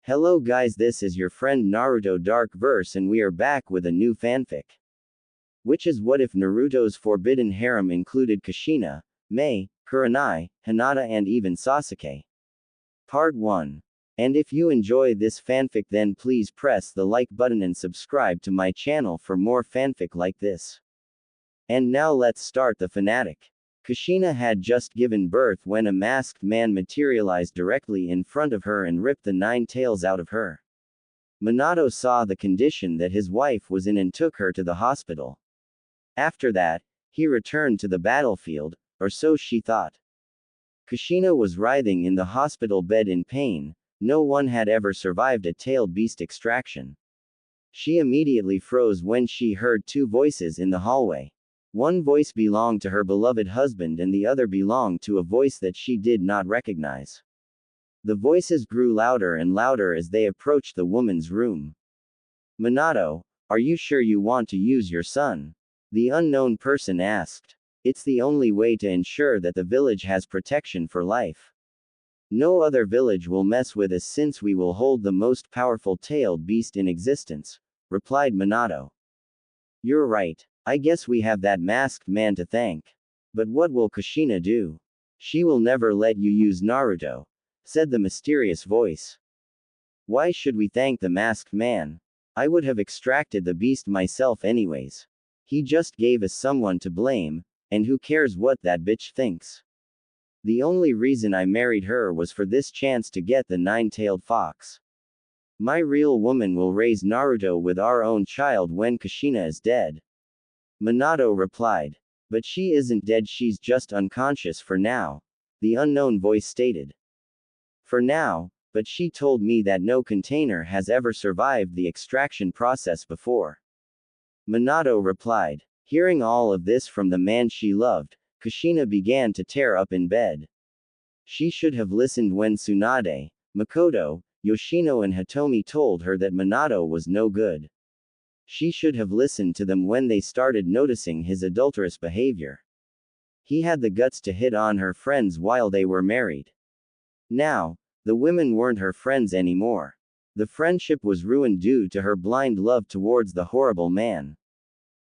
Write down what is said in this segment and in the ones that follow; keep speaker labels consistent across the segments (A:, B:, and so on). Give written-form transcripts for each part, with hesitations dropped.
A: Hello guys, this is your friend Naruto Dark Verse and we are back with a new fanfic. Which is what if Naruto's forbidden harem included Kushina, Mei, Kurenai, Hinata and even Sasuke. Part 1. And if you enjoy this fanfic then please press the like button and subscribe to my channel for more fanfic like this. And now let's start the fanatic. Kushina had just given birth when a masked man materialized directly in front of her and ripped the 9 tails out of her. Minato saw the condition that his wife was in and took her to the hospital. After that, he returned to the battlefield, or so she thought. Kushina was writhing in the hospital bed in pain. No one had ever survived a tailed beast extraction. She immediately froze when she heard 2 voices in the hallway. One voice belonged to her beloved husband and the other belonged to a voice that she did not recognize. The voices grew louder and louder as they approached the woman's room. Minato, are you sure you want to use your son? The unknown person asked. It's the only way to ensure that the village has protection for life. No other village will mess with us since we will hold the most powerful tailed beast in existence, replied Minato. You're right. I guess we have that masked man to thank. But what will Kushina do? She will never let you use Naruto, said the mysterious voice. Why should we thank the masked man? I would have extracted the beast myself anyways. He just gave us someone to blame, and who cares what that bitch thinks? The only reason I married her was for this chance to get the 9-tailed fox. My real woman will raise Naruto with our own child when Kushina is dead. Minato replied. But she isn't dead, she's just unconscious for now, the unknown voice stated. For now, but she told me that no container has ever survived the extraction process before. Minato replied. Hearing all of this from the man she loved, Kushina began to tear up in bed. She should have listened when Tsunade, Makoto, Yoshino and Hitomi told her that Minato was no good. She should have listened to them when they started noticing his adulterous behavior. He had the guts to hit on her friends while they were married. Now, the women weren't her friends anymore. The friendship was ruined due to her blind love towards the horrible man.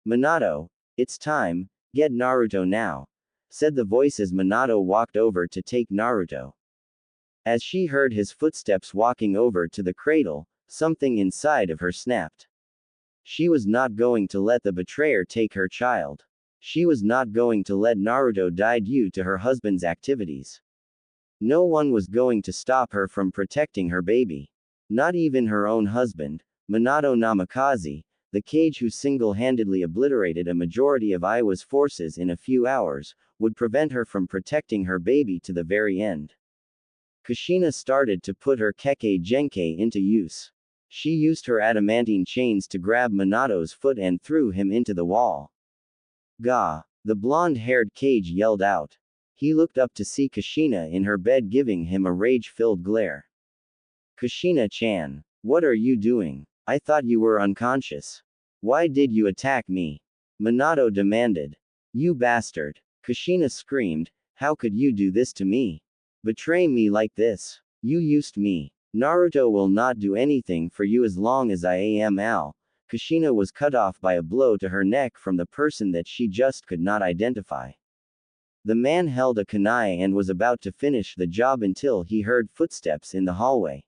A: Minato, it's time, get Naruto now, said the voice as Minato walked over to take Naruto. As she heard his footsteps walking over to the cradle, something inside of her snapped. She was not going to let the betrayer take her child. She was not going to let Naruto die due to her husband's activities. No one was going to stop her from protecting her baby. Not even her own husband, Minato Namikaze, the Kage who single-handedly obliterated a majority of Iwa's forces in a few hours, would prevent her from protecting her baby to the very end. Kushina started to put her Kekkei Genkei into use. She used her adamantine chains to grab Minato's foot and threw him into the wall. Gah! The blonde-haired Kage yelled out. He looked up to see Kushina in her bed giving him a rage-filled glare. Kushina-chan, what are you doing? I thought you were unconscious. Why did you attack me? Minato demanded. You bastard! Kushina screamed, how could you do this to me? Betray me like this? You used me. Naruto will not do anything for you as long as I am Al. Kushina was cut off by a blow to her neck from the person that she just could not identify. The man held a kunai and was about to finish the job until he heard footsteps in the hallway.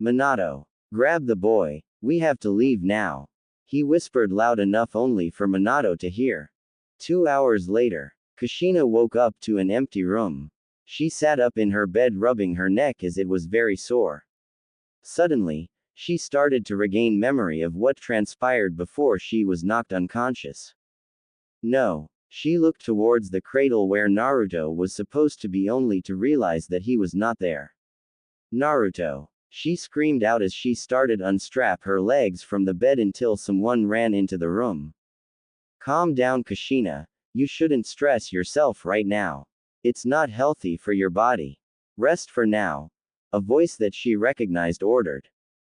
A: Minato, grab the boy, we have to leave now. He whispered loud enough only for Minato to hear. 2 hours later, Kushina woke up to an empty room. She sat up in her bed rubbing her neck as it was very sore. Suddenly, she started to regain memory of what transpired before she was knocked unconscious. No. She looked towards the cradle where Naruto was supposed to be only to realize that he was not there. Naruto! She screamed out as she started unstrap her legs from the bed until someone ran into the room. Calm down Kushina, you shouldn't stress yourself right now. It's not healthy for your body. Rest for now. A voice that she recognized ordered.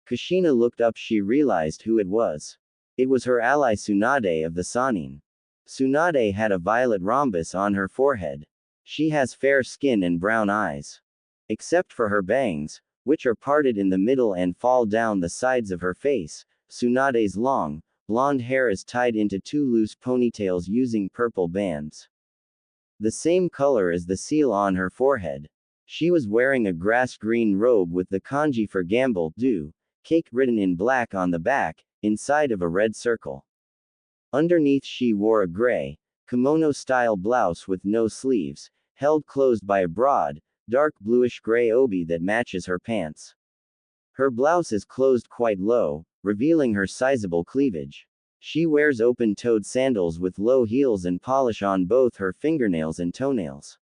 A: Kushina looked up, she realized who it was. It was her ally Tsunade of the Sannin. Tsunade had a violet rhombus on her forehead. She has fair skin and brown eyes. Except for her bangs, which are parted in the middle and fall down the sides of her face. Tsunade's long, blonde hair is tied into two loose ponytails using purple bands. The same color as the seal on her forehead. She was wearing a grass-green robe with the kanji for gamble, do, cake written in black on the back, inside of a red circle. Underneath she wore a gray, kimono-style blouse with no sleeves, held closed by a broad, dark bluish-gray obi that matches her pants. Her blouse is closed quite low, revealing her sizable cleavage. She wears open-toed sandals with low heels and polish on both her fingernails and toenails.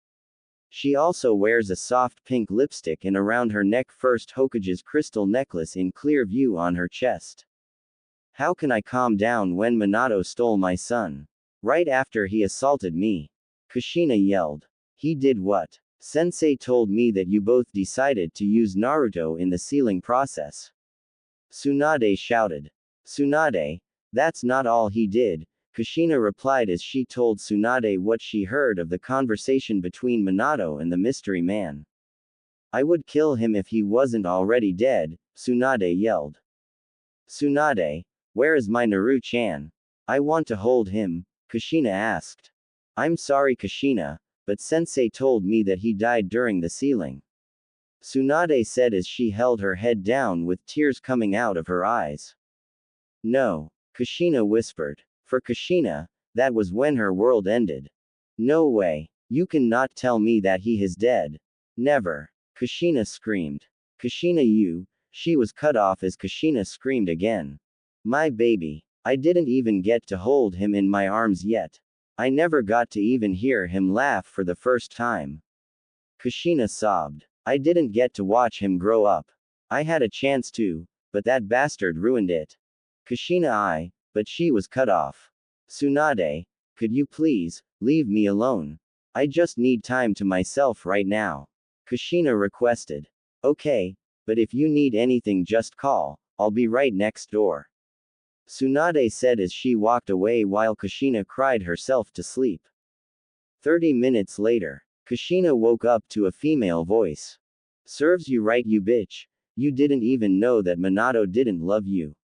A: She also wears a soft pink lipstick and around her neck first Hokage's crystal necklace in clear view on her chest. How can I calm down when Minato stole my son? Right after he assaulted me. Kushina yelled. He did what? Sensei told me that you both decided to use Naruto in the sealing process. Tsunade shouted. Tsunade, that's not all he did, Kushina replied as she told Tsunade what she heard of the conversation between Minato and the mystery man. I would kill him if he wasn't already dead, Tsunade yelled. Tsunade, where is my Naru-chan? I want to hold him, Kushina asked. I'm sorry Kushina, but sensei told me that he died during the sealing. Tsunade said as she held her head down with tears coming out of her eyes. No, Kushina whispered. For Kushina, that was when her world ended. No way, you cannot tell me that he is dead. Never. Kushina screamed. Kushina she was cut off as Kushina screamed again. My baby. I didn't even get to hold him in my arms yet. I never got to even hear him laugh for the first time. Kushina sobbed. I didn't get to watch him grow up. I had a chance to, but that bastard ruined it. Kushina but she was cut off. Tsunade, could you please, leave me alone? I just need time to myself right now. Kushina requested. Okay, but if you need anything just call, I'll be right next door. Tsunade said as she walked away while Kushina cried herself to sleep. 30 minutes later, Kushina woke up to a female voice. Serves you right you bitch, you didn't even know that Minato didn't love you.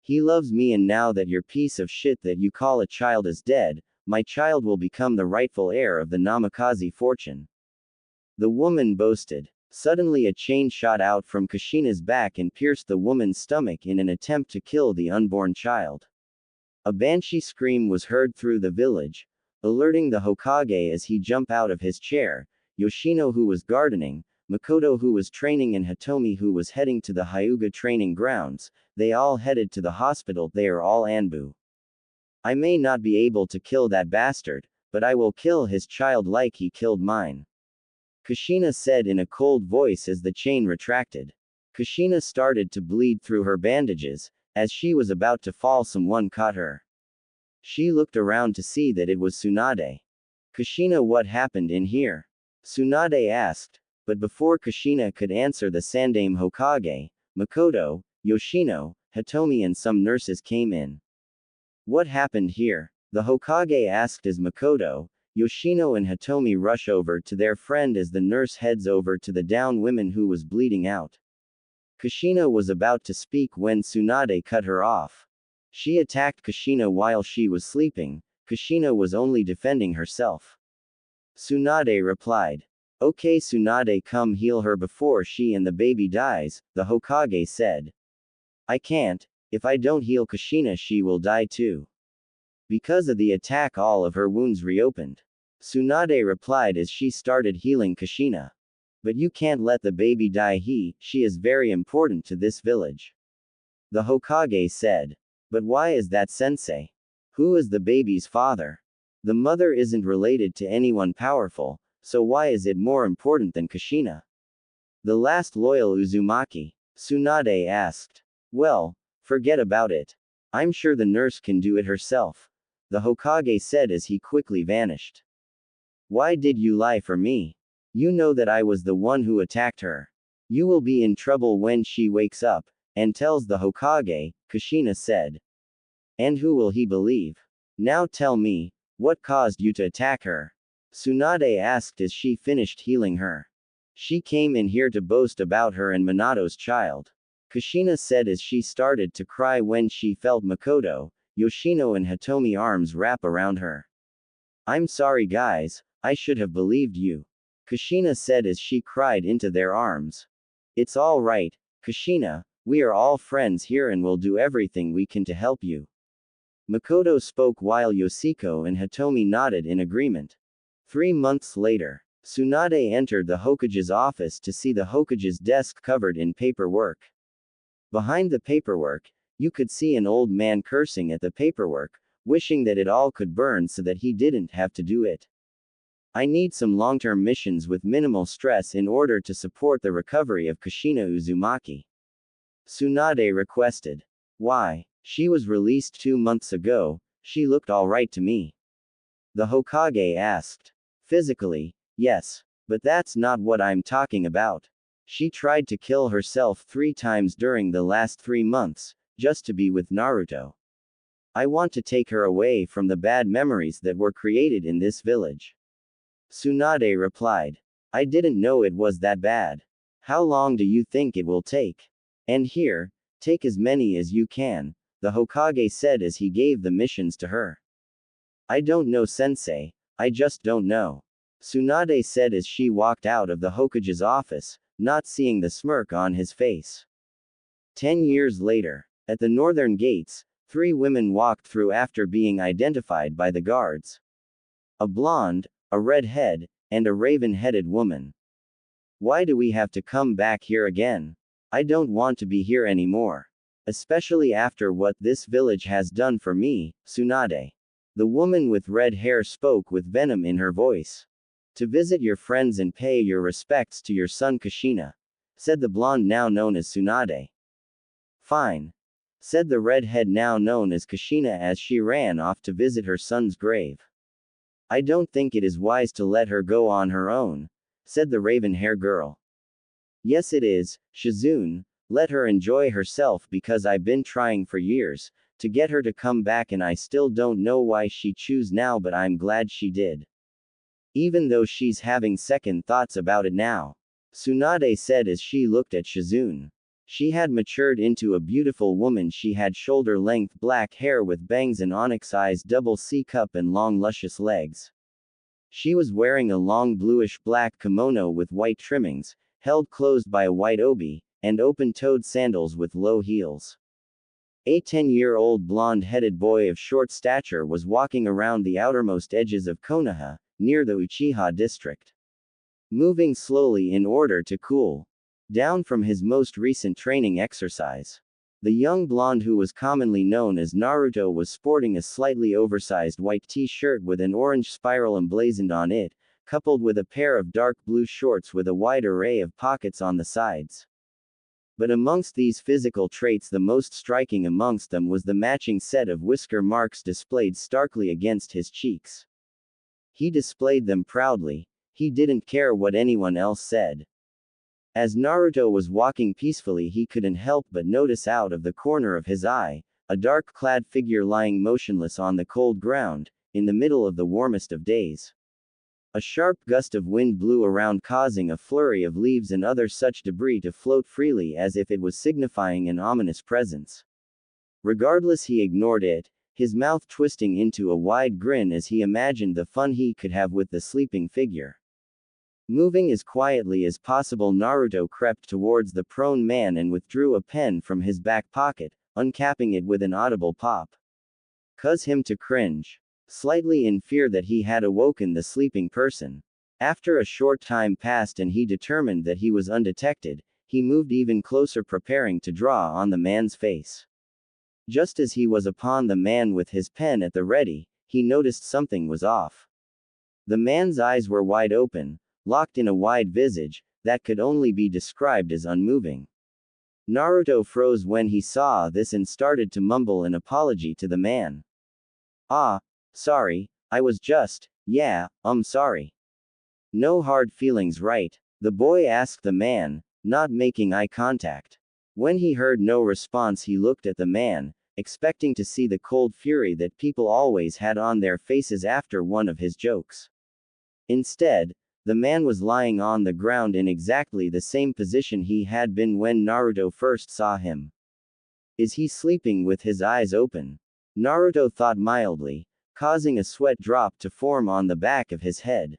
A: He loves me and now that your piece of shit that you call a child is dead, my child will become the rightful heir of the Namikaze fortune. The woman boasted. Suddenly a chain shot out from Kushina's back and pierced the woman's stomach in an attempt to kill the unborn child. A banshee scream was heard through the village, alerting the Hokage as he jumped out of his chair, Yoshino who was gardening, Makoto who was training and Hitomi who was heading to the Hyuga training grounds, they all headed to the hospital, they are all Anbu. I may not be able to kill that bastard, but I will kill his child like he killed mine. Kushina said in a cold voice as the chain retracted. Kushina started to bleed through her bandages, as she was about to fall someone caught her. She looked around to see that it was Tsunade. Kushina, what happened in here? Tsunade asked, but before Kushina could answer the Sandaime Hokage, Makoto, Yoshino, Hitomi and some nurses came in. What happened here? The Hokage asked as Makoto, Yoshino and Hitomi rush over to their friend as the nurse heads over to the down woman who was bleeding out. Kushina was about to speak when Tsunade cut her off. She attacked Kushina while she was sleeping. Kushina was only defending herself. Tsunade replied. Okay Tsunade, come heal her before she and the baby dies, the Hokage said. I can't. If I don't heal Kushina she will die too. Because of the attack all of her wounds reopened. Tsunade replied as she started healing Kushina. But you can't let the baby die, she is very important to this village. The Hokage said. But why is that sensei? Who is the baby's father? The mother isn't related to anyone powerful, so why is it more important than Kushina? The last loyal Uzumaki? Tsunade asked. Well, forget about it. I'm sure the nurse can do it herself. The Hokage said as he quickly vanished. Why did you lie for me? You know that I was the one who attacked her. You will be in trouble when she wakes up, and tells the Hokage, Kushina said. And who will he believe? Now tell me, what caused you to attack her? Tsunade asked as she finished healing her. She came in here to boast about her and Minato's child. Kushina said as she started to cry when she felt Makoto, Yoshino and Hitomi arms wrap around her. I'm sorry guys, I should have believed you. Kushina said as she cried into their arms. It's all right, Kushina, we are all friends here and will do everything we can to help you. Makoto spoke while Yoshiko and Hitomi nodded in agreement. 3 months later, Tsunade entered the Hokage's office to see the Hokage's desk covered in paperwork. Behind the paperwork, you could see an old man cursing at the paperwork, wishing that it all could burn so that he didn't have to do it. I need some long-term missions with minimal stress in order to support the recovery of Kushina Uzumaki. Tsunade requested. Why? She was released 2 months ago, she looked alright to me. The Hokage asked. Physically, yes. But that's not what I'm talking about. She tried to kill herself 3 times during the last 3 months, just to be with Naruto. I want to take her away from the bad memories that were created in this village. Tsunade replied. I didn't know it was that bad. How long do you think it will take? And here, take as many as you can, the Hokage said as he gave the missions to her. I don't know sensei, I just don't know. Tsunade said as she walked out of the Hokage's office, not seeing the smirk on his face. 10 years later, at the northern gates, 3 women walked through after being identified by the guards. A blonde, a redhead, and a raven-headed woman. Why do we have to come back here again? I don't want to be here anymore. Especially after what this village has done for me, Tsunade. The woman with red hair spoke with venom in her voice. To visit your friends and pay your respects to your son Kushina, said the blonde now known as Tsunade. Fine, said the redhead now known as Kushina as she ran off to visit her son's grave. I don't think it is wise to let her go on her own, said the raven hair girl. Yes it is, Shizune, let her enjoy herself because I've been trying for years, to get her to come back and I still don't know why she chose now but I'm glad she did. Even though she's having second thoughts about it now. Tsunade said as she looked at Shizune. She had matured into a beautiful woman. She had shoulder-length black hair with bangs and onyx eyes, double C cup and long luscious legs. She was wearing a long bluish-black kimono with white trimmings, held closed by a white obi, and open-toed sandals with low heels. A 10-year-old blonde-headed boy of short stature was walking around the outermost edges of Konoha, near the Uchiha district. Moving slowly in order to cool down from his most recent training exercise. The young blonde who was commonly known as Naruto was sporting a slightly oversized white t-shirt with an orange spiral emblazoned on it, coupled with a pair of dark blue shorts with a wide array of pockets on the sides. But amongst these physical traits the most striking amongst them was the matching set of whisker marks displayed starkly against his cheeks. He displayed them proudly, he didn't care what anyone else said. As Naruto was walking peacefully he couldn't help but notice out of the corner of his eye, a dark-clad figure lying motionless on the cold ground, in the middle of the warmest of days. A sharp gust of wind blew around causing a flurry of leaves and other such debris to float freely as if it was signifying an ominous presence. Regardless he ignored it, his mouth twisting into a wide grin as he imagined the fun he could have with the sleeping figure. Moving as quietly as possible Naruto crept towards the prone man and withdrew a pen from his back pocket, uncapping it with an audible pop. Caused him to cringe. Slightly in fear that he had awoken the sleeping person. After a short time passed and he determined that he was undetected, he moved even closer preparing to draw on the man's face. Just as he was upon the man with his pen at the ready, he noticed something was off. The man's eyes were wide open, locked in a wide visage, that could only be described as unmoving. Naruto froze when he saw this and started to mumble an apology to the man. Ah, sorry, I was just, sorry. No hard feelings, right? The boy asked the man, not making eye contact. When he heard no response he looked at the man, expecting to see the cold fury that people always had on their faces after one of his jokes. Instead, The man was lying on the ground in exactly the same position he had been when Naruto first saw him. Is he sleeping with his eyes open? Naruto thought mildly, causing a sweat drop to form on the back of his head.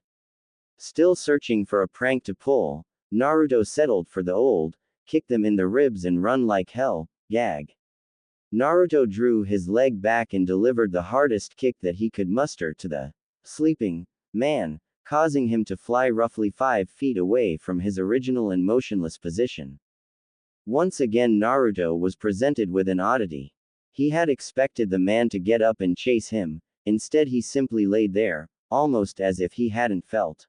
A: Still searching for a prank to pull, Naruto settled for the old, kick them in the ribs and run like hell, gag. Naruto drew his leg back and delivered the hardest kick that he could muster to the sleeping man, causing him to fly roughly 5 feet away from his original and motionless position. Once again Naruto was presented with an oddity. He had expected the man to get up and chase him, instead he simply laid there, almost as if he hadn't felt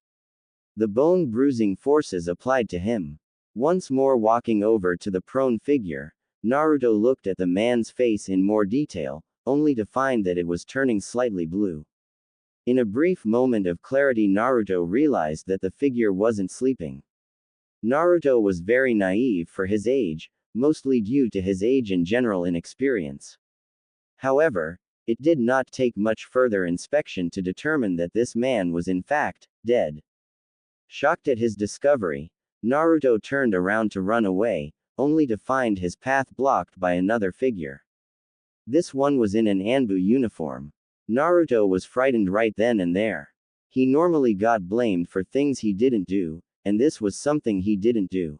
A: the bone-bruising forces applied to him. Once more walking over to the prone figure, Naruto looked at the man's face in more detail, only to find that it was turning slightly blue. In a brief moment of clarity Naruto realized that the figure wasn't sleeping. Naruto was very naive for his age, mostly due to his age and general inexperience. However, it did not take much further inspection to determine that this man was in fact dead. Shocked at his discovery, Naruto turned around to run away, only to find his path blocked by another figure. This one was in an Anbu uniform. Naruto was frightened right then and there. He normally got blamed for things he didn't do, and this was something he didn't do.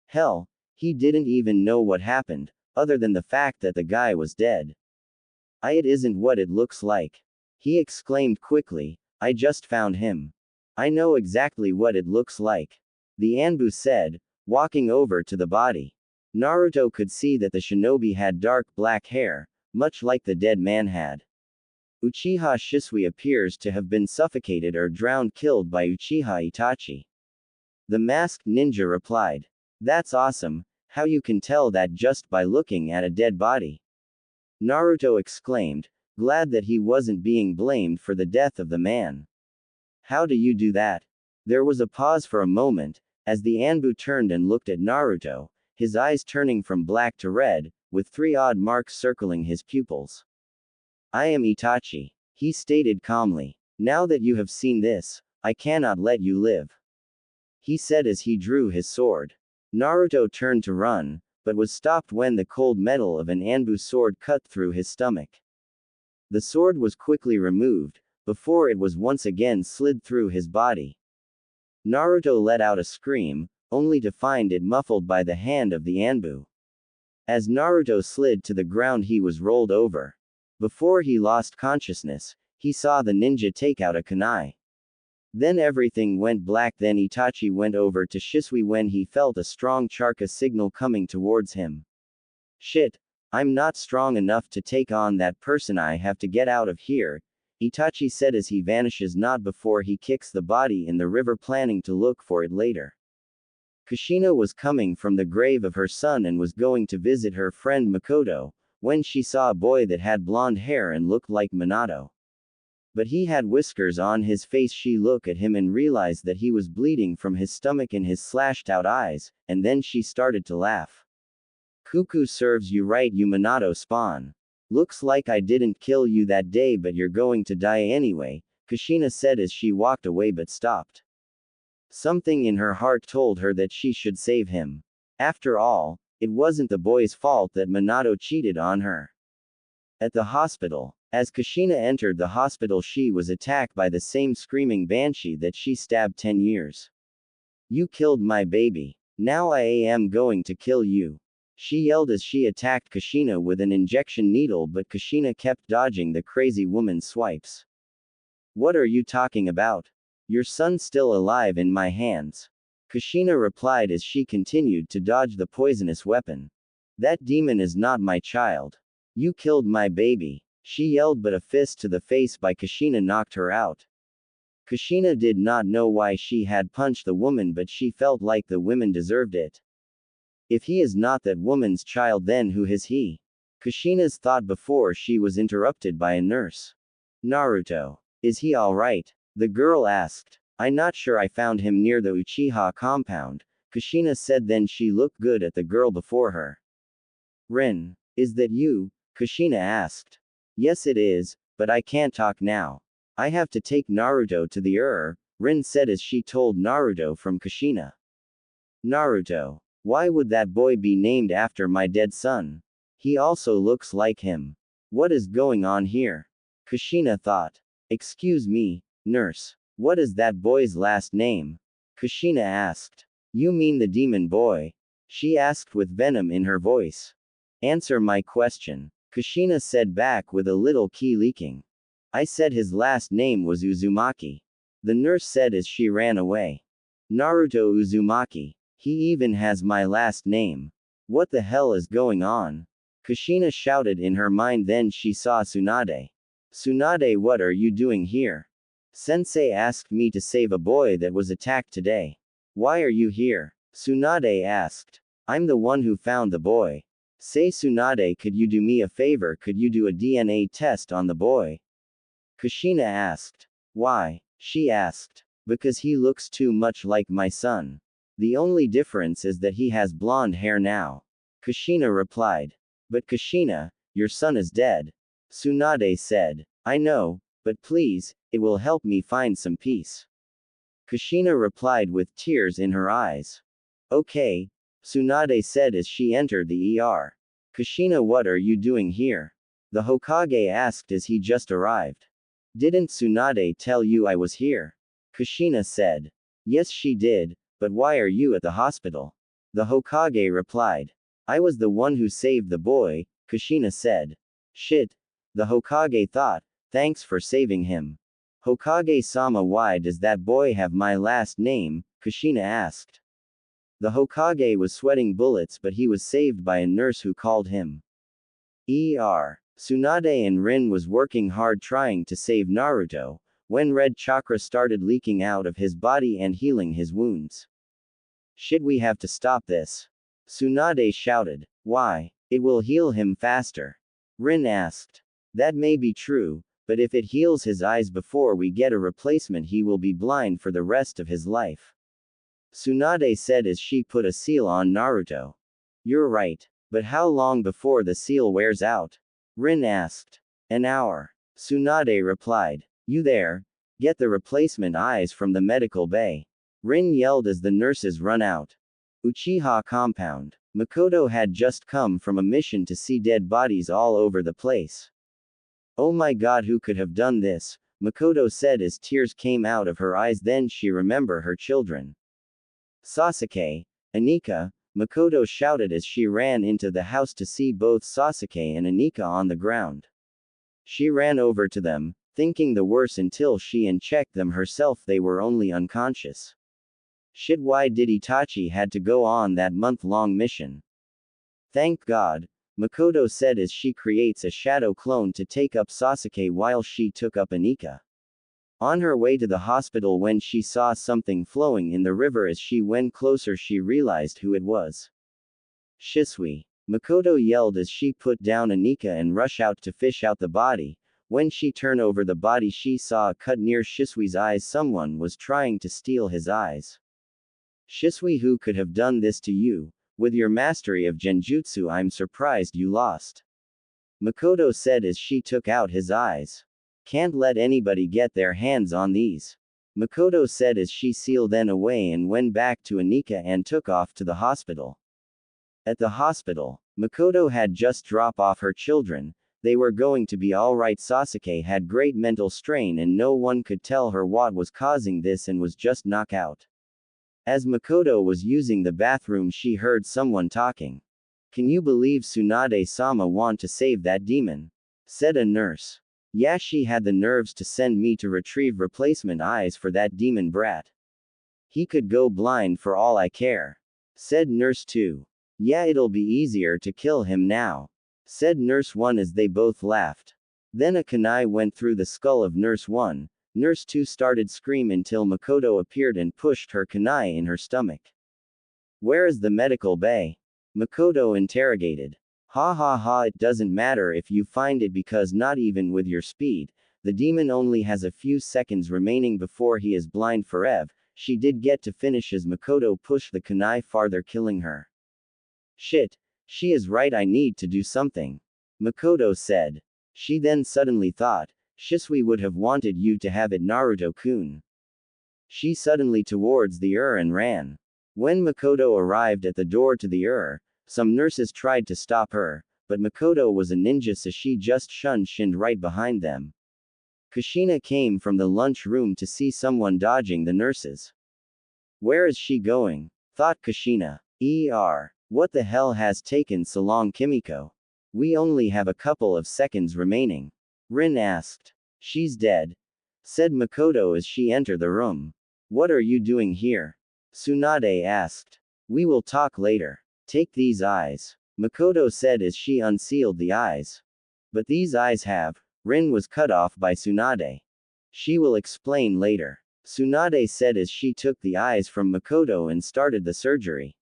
A: Hell, he didn't even know what happened, other than the fact that the guy was dead. It isn't what it looks like. He exclaimed quickly, I just found him. I know exactly what it looks like. The Anbu said, walking over to the body. Naruto could see that the shinobi had dark black hair, much like the dead man had. Uchiha Shisui appears to have been suffocated or drowned killed by Uchiha Itachi. The masked ninja replied. That's awesome, how you can tell that just by looking at a dead body. Naruto exclaimed, glad that he wasn't being blamed for the death of the man. How do you do that? There was a pause for a moment, as the Anbu turned and looked at Naruto, his eyes turning from black to red, with 3 odd marks circling his pupils. I am Itachi, he stated calmly. Now that you have seen this, I cannot let you live. He said as he drew his sword. Naruto turned to run, but was stopped when the cold metal of an Anbu sword cut through his stomach. The sword was quickly removed, before it was once again slid through his body. Naruto let out a scream, only to find it muffled by the hand of the Anbu. As Naruto slid to the ground he was rolled over. Before he lost consciousness, he saw the ninja take out a kunai. Then everything went black. Then Itachi went over to Shisui when he felt a strong chakra signal coming towards him. Shit, I'm not strong enough to take on that person. I have to get out of here, Itachi said as he vanishes not before he kicks the body in the river planning to look for it later. Kushina was coming from the grave of her son and was going to visit her friend Makoto, when she saw a boy that had blonde hair and looked like Minato. But he had whiskers on his face. She looked at him and realized that he was bleeding from his stomach and his slashed out eyes, and then she started to laugh. Cuckoo serves you right, you Minato spawn. Looks like I didn't kill you that day, but you're going to die anyway, Kushina said as she walked away but stopped. Something in her heart told her that she should save him. After all, it wasn't the boy's fault that Minato cheated on her. At the hospital, as Kushina entered the hospital, she was attacked by the same screaming banshee that she stabbed 10 years. You killed my baby. Now I am going to kill you. She yelled as she attacked Kushina with an injection needle, but Kushina kept dodging the crazy woman's swipes. What are you talking about? Your son's still alive in my hands. Kushina replied as she continued to dodge the poisonous weapon. That demon is not my child. You killed my baby. She yelled, but a fist to the face by Kushina knocked her out. Kushina did not know why she had punched the woman, but she felt like the woman deserved it. If he is not that woman's child, then who is he? Kushina's thought before she was interrupted by a nurse. Naruto. Is he alright? The girl asked. I'm not sure. I found him near the Uchiha compound, Kushina said. Then she looked good at the girl before her. Rin. Is that you? Kushina asked. Yes it is, but I can't talk now. I have to take Naruto to the Rin said as she told Naruto from Kushina. Naruto. Why would that boy be named after my dead son? He also looks like him. What is going on here? Kushina thought. Excuse me, nurse. What is that boy's last name? Kushina asked. You mean the demon boy? She asked with venom in her voice. Answer my question. Kushina said back with a little key leaking. I said his last name was Uzumaki. The nurse said as she ran away. Naruto Uzumaki. He even has my last name. What the hell is going on? Kushina shouted in her mind, then she saw Tsunade. Tsunade, what are you doing here? Sensei asked me to save a boy that was attacked today. Why are you here? Tsunade asked. I'm the one who found the boy. Say Tsunade, could you do me a favor? Could you do a DNA test on the boy? Kushina asked. Why? She asked. Because he looks too much like my son. The only difference is that he has blonde hair now. Kushina replied. But Kushina, your son is dead. Tsunade said. I know, but please, it will help me find some peace. Kushina replied with tears in her eyes. Okay, Tsunade said as she entered the ER. Kushina, what are you doing here? The Hokage asked as he just arrived. Didn't Tsunade tell you I was here? Kushina said. Yes, she did, but why are you at the hospital? The Hokage replied. I was the one who saved the boy, Kushina said. Shit, the Hokage thought, thanks for saving him. Hokage-sama, why does that boy have my last name? Kushina asked. The Hokage was sweating bullets, but he was saved by a nurse who called him. Tsunade and Rin was working hard trying to save Naruto, when red chakra started leaking out of his body and healing his wounds. Shit, we have to stop this. Tsunade shouted. Why? It will heal him faster. Rin asked. That may be true, but if it heals his eyes before we get a replacement, he will be blind for the rest of his life. Tsunade said as she put a seal on Naruto. You're right, but how long before the seal wears out? Rin asked. An hour. Tsunade replied. You there? Get the replacement eyes from the medical bay. Rin yelled as the nurses run out. Uchiha compound. Makoto had just come from a mission to see dead bodies all over the place. Oh my god, who could have done this? Makoto said as tears came out of her eyes, then she remembered her children. Sasuke, Anika, Makoto shouted as she ran into the house to see both Sasuke and Anika on the ground. She ran over to them, thinking the worst until she checked them herself, they were only unconscious. Shit, why did Itachi had to go on that month-long mission? Thank God, Makoto said as she creates a shadow clone to take up Sasuke while she took up Anika. On her way to the hospital, when she saw something flowing in the river, as she went closer she realized who it was. Shisui. Makoto yelled as she put down Anika and rushed out to fish out the body. When she turned over the body she saw a cut near Shisui's eyes. Someone was trying to steal his eyes. Shisui, who could have done this to you? With your mastery of genjutsu, I'm surprised you lost. Makoto said as she took out his eyes. Can't let anybody get their hands on these. Makoto said as she sealed them away and went back to Anika and took off to the hospital. At the hospital, Makoto had just dropped off her children. They were going to be alright. Sasuke had great mental strain and no one could tell her what was causing this and was just knocked out. As Makoto was using the bathroom she heard someone talking. Can you believe Tsunade-sama want to save that demon? Said a nurse. Yeah, she had the nerves to send me to retrieve replacement eyes for that demon brat. He could go blind for all I care. Said nurse 2. Yeah, it'll be easier to kill him now. Said nurse 1 as they both laughed. Then a kunai went through the skull of nurse 1. Nurse 2 started screaming until Makoto appeared and pushed her kunai in her stomach. Where is the medical bay? Makoto interrogated. Ha ha ha, it doesn't matter if you find it, because not even with your speed, the demon only has a few seconds remaining before he is blind forever. She did get to finish as Makoto pushed the kunai farther, killing her. Shit, she is right, I need to do something. Makoto said. She then suddenly thought, Shisui would have wanted you to have it, Naruto-kun. She suddenly towards the and ran. When Makoto arrived at the door to the some nurses tried to stop her, but Makoto was a ninja, so she just shinned right behind them. Kushina came from the lunch room to see someone dodging the nurses. Where is she going? Thought Kushina. What the hell has taken so long, Kimiko? We only have a couple of seconds remaining. Rin asked. She's dead, said Makoto as she entered the room. What are you doing here? Tsunade asked. We will talk later. Take these eyes, Makoto said as she unsealed the eyes. But these eyes have. Rin was cut off by Tsunade. She will explain later, Tsunade said as she took the eyes from Makoto and started the surgery.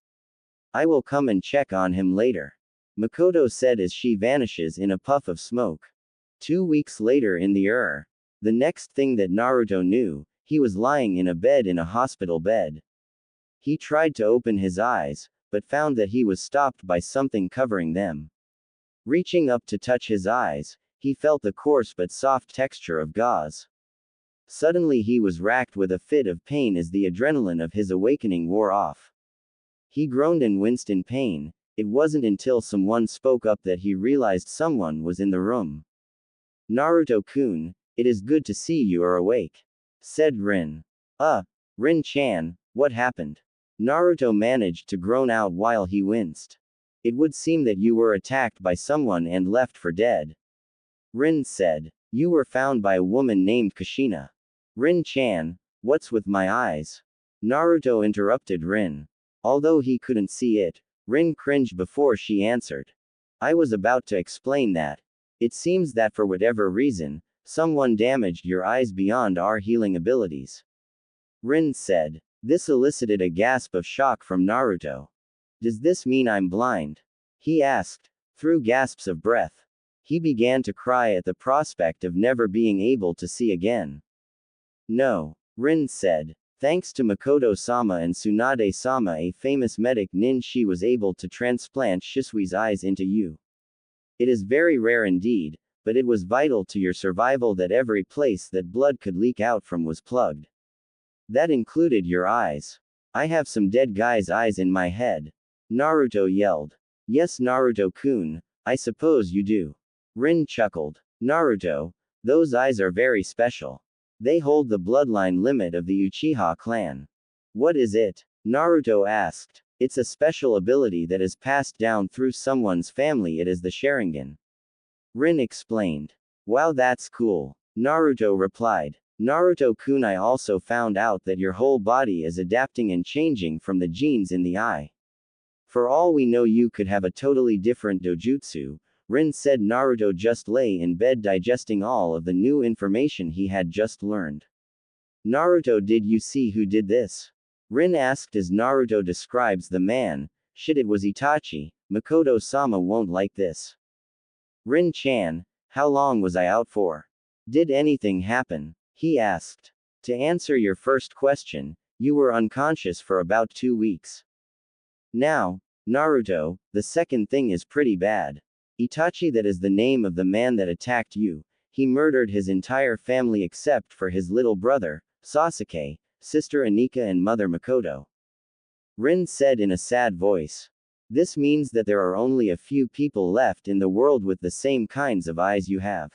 A: I will come and check on him later, Makoto said as she vanishes in a puff of smoke. 2 weeks later in the the next thing that Naruto knew, he was lying in a bed in a hospital bed. He tried to open his eyes, but found that he was stopped by something covering them. Reaching up to touch his eyes, he felt the coarse but soft texture of gauze. Suddenly he was racked with a fit of pain as the adrenaline of his awakening wore off. He groaned and winced in pain. It wasn't until someone spoke up that he realized someone was in the room. Naruto-kun, it is good to see you are awake, said Rin. Rin-chan, what happened? Naruto managed to groan out while he winced. It would seem that you were attacked by someone and left for dead. Rin said. You were found by a woman named Kushina. Rin-chan, what's with my eyes? Naruto interrupted Rin. Although he couldn't see it, Rin cringed before she answered. I was about to explain that. It seems that for whatever reason, someone damaged your eyes beyond our healing abilities. Rin said. This elicited a gasp of shock from Naruto. Does this mean I'm blind? He asked. Through gasps of breath. He began to cry at the prospect of never being able to see again. No, Rin said. Thanks to Makoto-sama and Tsunade-sama, a famous medic nin, she was able to transplant Shisui's eyes into you. It is very rare indeed, but it was vital to your survival that every place that blood could leak out from was plugged. That included your eyes. I have some dead guy's eyes in my head. Naruto yelled. Yes, Naruto-kun, I suppose you do. Rin chuckled. Naruto, those eyes are very special. They hold the bloodline limit of the Uchiha clan. What is it? Naruto asked. It's a special ability that is passed down through someone's family. It is the Sharingan. Rin explained. Wow, that's cool. Naruto replied. Naruto-kun, I also found out that your whole body is adapting and changing from the genes in the eye. For all we know, you could have a totally different dojutsu, Rin said. Naruto just lay in bed digesting all of the new information he had just learned. Naruto, did you see who did this? Rin asked as Naruto describes the man. Shit, it was Itachi. Makoto-sama won't like this. Rin-chan, how long was I out for? Did anything happen? He asked. To answer your first question, you were unconscious for about 2 weeks. Now, Naruto, the second thing is pretty bad. Itachi, that is the name of the man that attacked you. He murdered his entire family except for his little brother, Sasuke, sister Anika and mother Makoto. Rin said in a sad voice. This means that there are only a few people left in the world with the same kinds of eyes you have.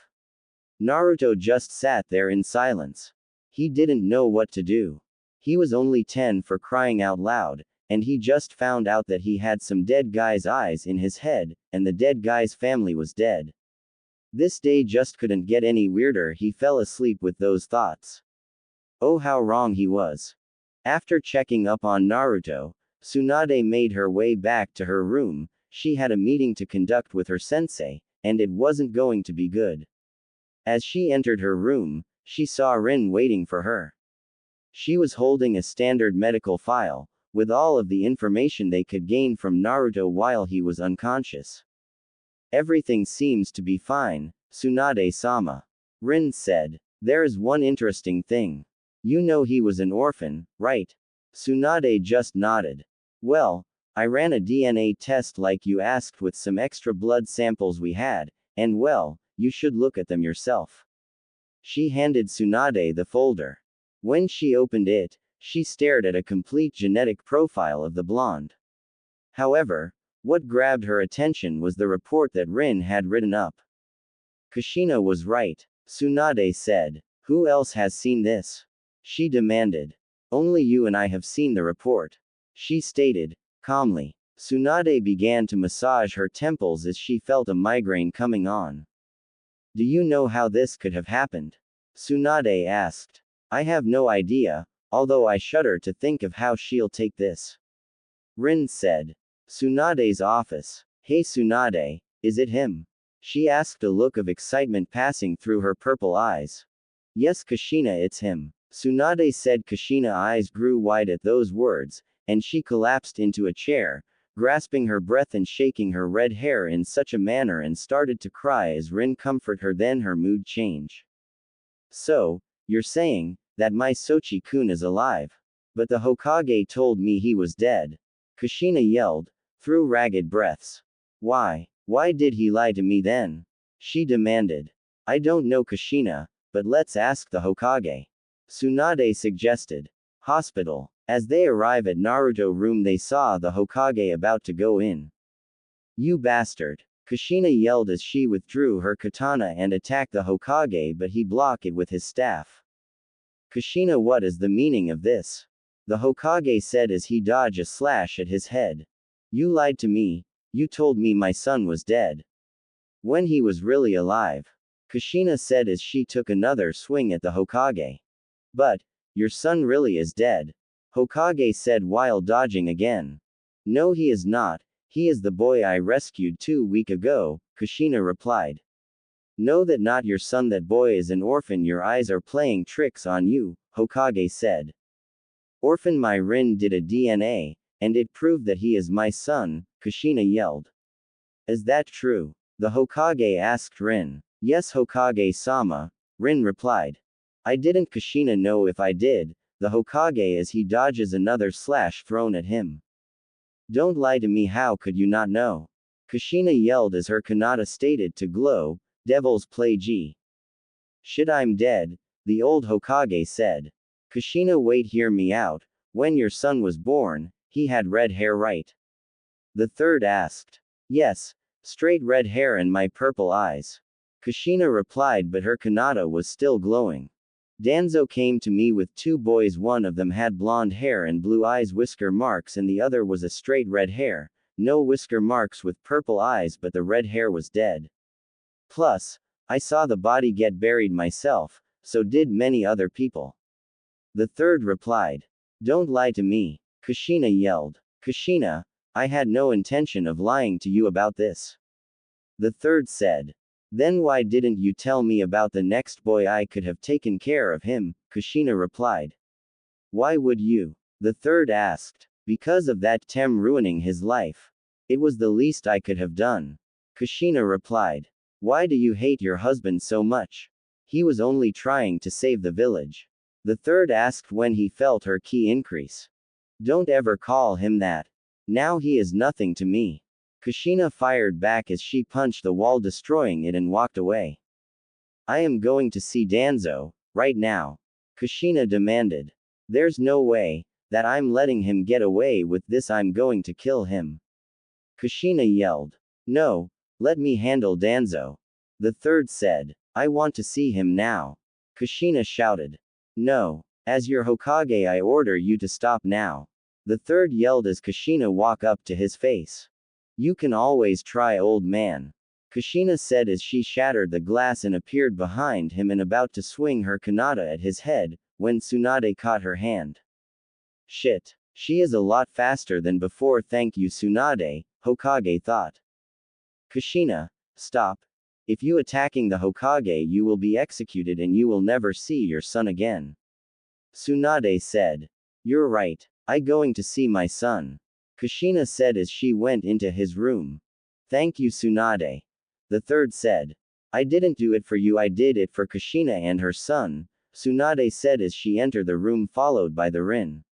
A: Naruto just sat there in silence. He didn't know what to do. He was only 10 for crying out loud, and he just found out that he had some dead guy's eyes in his head, and the dead guy's family was dead. This day just couldn't get any weirder. He fell asleep with those thoughts. Oh, how wrong he was. After checking up on Naruto, Tsunade made her way back to her room. She had a meeting to conduct with her sensei, and it wasn't going to be good. As she entered her room, she saw Rin waiting for her. She was holding a standard medical file, with all of the information they could gain from Naruto while he was unconscious. Everything seems to be fine, Tsunade-sama. Rin said. There is one interesting thing. You know he was an orphan, right? Tsunade just nodded. Well, I ran a DNA test like you asked with some extra blood samples we had, and well, you should look at them yourself. She handed Tsunade the folder. When she opened it, She stared at a complete genetic profile of the blonde. However, what grabbed her attention was the report that Rin had written up. Kushina was right, Tsunade said. Who else has seen this? She demanded. Only you and I have seen the report. She stated, calmly. Tsunade began to massage her temples as she felt a migraine coming on. Do you know how this could have happened? Tsunade asked. I have no idea, although I shudder to think of how she'll take this. Rin said. Tsunade's office. Hey Tsunade, is it him? She asked, a look of excitement passing through her purple eyes. Yes Kushina, it's him. Tsunade said. Kushina's eyes grew wide at those words, and she collapsed into a chair, grasping her breath and shaking her red hair in such a manner and started to cry as Rin comforted her. Then her mood changed. So, you're saying that my Sochi-kun is alive? But the Hokage told me he was dead. Kushina yelled, through ragged breaths. Why did he lie to me then? She demanded. I don't know Kushina, but let's ask the Hokage. Tsunade suggested. Hospital. As they arrive at Naruto room they saw the Hokage about to go in. You bastard. Kushina yelled as she withdrew her katana and attacked the Hokage, but he blocked it with his staff. Kushina, what is the meaning of this? The Hokage said as he dodged a slash at his head. You lied to me. You told me my son was dead. When he was really alive. Kushina said as she took another swing at the Hokage. But, your son really is dead. Hokage said while dodging again. No, he is not. He is the boy I rescued 2 weeks ago, Kushina replied. No, that not your son, that boy is an orphan. Your eyes are playing tricks on you, Hokage said. Orphan? My Rin did a DNA, and it proved that he is my son, Kushina yelled. Is that true? The Hokage asked Rin. Yes Hokage-sama, Rin replied. I didn't. Kushina know if I did, the Hokage as he dodges another slash thrown at him. Don't lie to me, how could you not know? Kushina yelled as her kanata stated to glow, Devil's Play G. Shit, I'm dead, the old Hokage said. Kushina, wait, hear me out. When your son was born, he had red hair, right? The third asked. Yes, straight red hair and my purple eyes. Kushina replied, but her kanata was still glowing. Danzo came to me with 2 boys, one of them had blonde hair and blue eyes, whisker marks, and the other was a straight red hair, no whisker marks with purple eyes, but the red hair was dead. Plus, I saw the body get buried myself, so did many other people. The third replied. Don't lie to me, Kushina yelled. Kushina, I had no intention of lying to you about this. The third said. Then why didn't you tell me about the next boy? I could have taken care of him, Kushina replied. Why would you? The third asked. Because of that Tem ruining his life. It was the least I could have done. Kushina replied. Why do you hate your husband so much? He was only trying to save the village. The third asked when he felt her ki increase. Don't ever call him that. Now he is nothing to me. Kushina fired back as she punched the wall, destroying it, and walked away. I am going to see Danzo, right now. Kushina demanded. There's no way that I'm letting him get away with this. I'm going to kill him. Kushina yelled. No, let me handle Danzo. The third said. I want to see him now. Kushina shouted. No. As your Hokage, I order you to stop now. The third yelled as Kushina walked up to his face. You can always try, old man. Kushina said as she shattered the glass and appeared behind him and about to swing her kanata at his head, when Tsunade caught her hand. Shit. She is a lot faster than before. Thank you Tsunade, Hokage thought. Kushina, stop. If you attacking the Hokage, you will be executed and you will never see your son again. Tsunade said. You're right. I going to see my son. Kushina said as she went into his room. Thank you Tsunade. The third said. I didn't do it for you, I did it for Kushina and her son, Tsunade said as she entered the room followed by the Rin.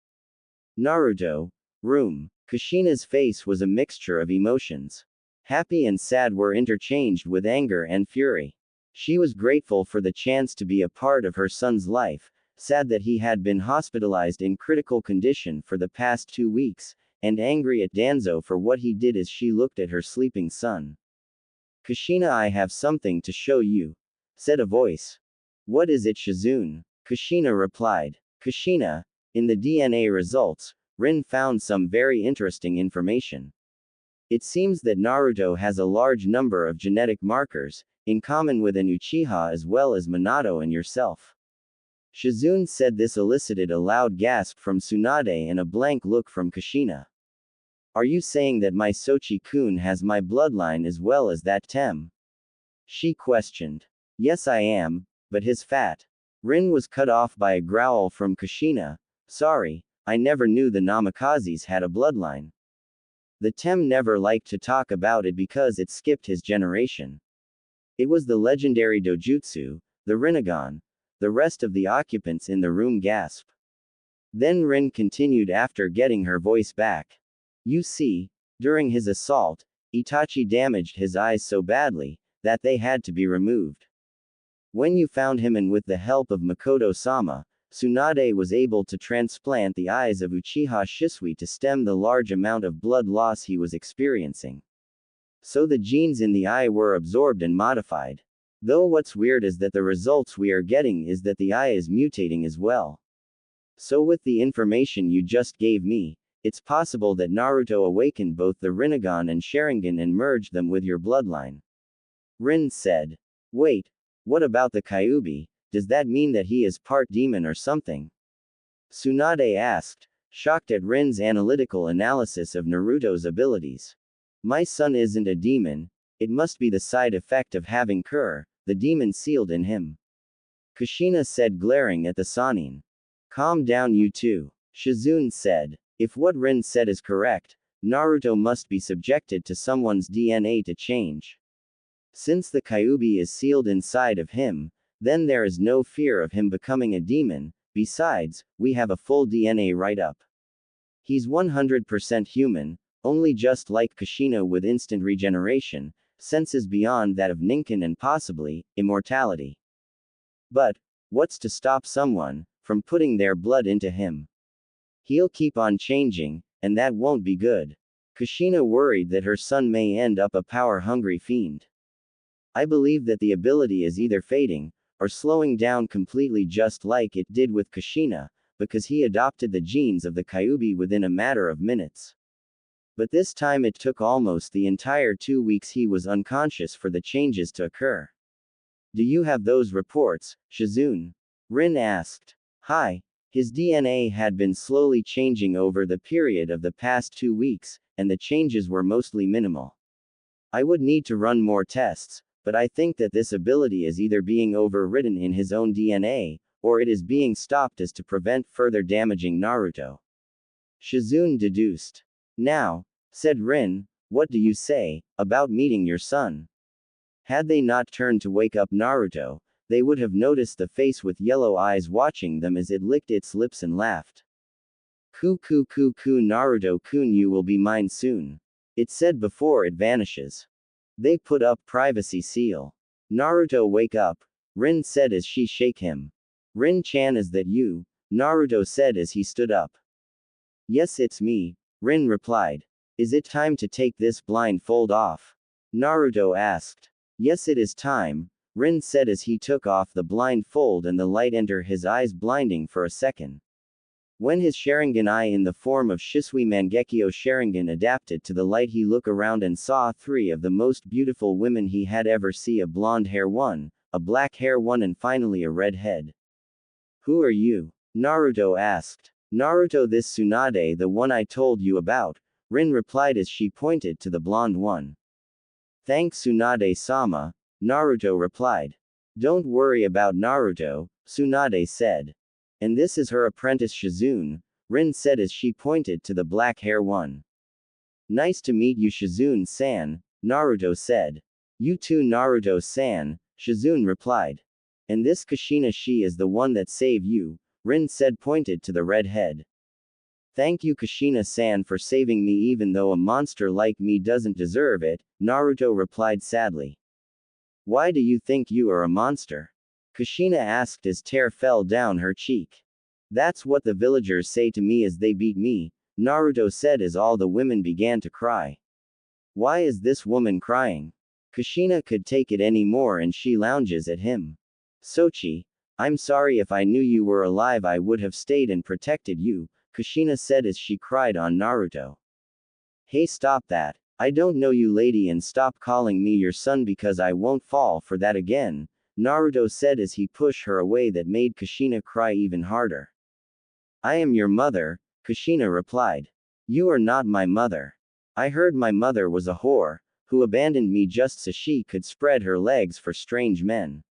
A: Naruto. Room. Kushina's face was a mixture of emotions. Happy and sad were interchanged with anger and fury. She was grateful for the chance to be a part of her son's life, sad that he had been hospitalized in critical condition for the past 2 weeks, and angry at Danzo for what he did as she looked at her sleeping son. Kushina, I have something to show you, said a voice. What is it, Shizune? Kushina replied. Kushina, in the DNA results, Rin found some very interesting information. It seems that Naruto has a large number of genetic markers, in common with an Uchiha as well as Minato and yourself. Shizune said. This elicited a loud gasp from Tsunade and a blank look from Kushina. Are you saying that my Sochi-kun has my bloodline as well as that Tem? She questioned. Yes, I am, but his fat. Rin was cut off by a growl from Kushina. Sorry, I never knew the Namakazes had a bloodline. The Tem never liked to talk about it because it skipped his generation. It was the legendary dojutsu, the Rinnegan. The rest of the occupants in the room gasped. Then Rin continued after getting her voice back. You see, during his assault, Itachi damaged his eyes so badly that they had to be removed. When you found him and with the help of Makoto-sama, Tsunade was able to transplant the eyes of Uchiha Shisui to stem the large amount of blood loss he was experiencing. So the genes in the eye were absorbed and modified. Though what's weird is that the results we are getting is that the eye is mutating as well. So with the information you just gave me, it's possible that Naruto awakened both the Rinnegan and Sharingan and merged them with your bloodline. Rin said. Wait, what about the Kyuubi? Does that mean that he is part demon or something? Tsunade asked, shocked at Rin's analytical analysis of Naruto's abilities. My son isn't a demon, it must be the side effect of having the demon sealed in him. Kushina said, glaring at the Sannin. Calm down, you two. Shizune said. If what Rin said is correct, Naruto must be subjected to someone's DNA to change. Since the Kyuubi is sealed inside of him, then there is no fear of him becoming a demon. Besides, we have a full DNA write-up. He's 100% human, only just like Kushina with instant regeneration, senses beyond that of Ninken and possibly, immortality. But, what's to stop someone from putting their blood into him? He'll keep on changing, and that won't be good. Kushina worried that her son may end up a power-hungry fiend. I believe that the ability is either fading, or slowing down completely just like it did with Kushina, because he adopted the genes of the Kyuubi within a matter of minutes. But this time it took almost the entire 2 weeks he was unconscious for the changes to occur. Do you have those reports, Shizune? Rin asked. Hi. His DNA had been slowly changing over the period of the past 2 weeks, and the changes were mostly minimal. I would need to run more tests, but I think that this ability is either being overridden in his own DNA, or it is being stopped as to prevent further damaging Naruto. Shizune deduced. Now, said Rin, what do you say about meeting your son? Had they not turned to wake up Naruto, they would have noticed the face with yellow eyes watching them as it licked its lips and laughed. Ku Naruto-kun, you will be mine soon. It said before it vanishes. They put up privacy seal. Naruto, wake up, Rin said as she shake him. Rin-chan, is that you? Naruto said as he stood up. Yes, it's me, Rin replied. Is it time to take this blindfold off? Naruto asked. Yes, it is time, Rin said as he took off the blindfold and the light entered his eyes, blinding for a second. When his Sharingan eye in the form of Shisui Mangekyo Sharingan adapted to the light, he looked around and saw 3 of the most beautiful women he had ever seen, a blonde hair one, a black hair one, and finally a red head. Who are you? Naruto asked. Naruto, this Tsunade, the one I told you about, Rin replied as she pointed to the blonde one. Thanks, Tsunade-sama, Naruto replied. Don't worry about Naruto, Tsunade said. And this is her apprentice Shizune, Rin said as she pointed to the black hair one. Nice to meet you, Shizune-san, Naruto said. You too, Naruto-san, Shizune replied. And this Kushina, she is the one that saved you, Rin said, pointed to the red head. Thank you, Kushina-san, for saving me even though a monster like me doesn't deserve it, Naruto replied sadly. Why do you think you are a monster? Kushina asked as tear fell down her cheek. That's what the villagers say to me as they beat me, Naruto said as all the women began to cry. Why is this woman crying? Kushina could take it anymore and she lounges at him. Sochi, I'm sorry if I knew you were alive I would have stayed and protected you, Kushina said as she cried on Naruto. Hey stop that. I don't know you lady and stop calling me your son because I won't fall for that again, Naruto said as he pushed her away that made Kushina cry even harder. I am your mother, Kushina replied. You are not my mother. I heard my mother was a whore, who abandoned me just so she could spread her legs for strange men.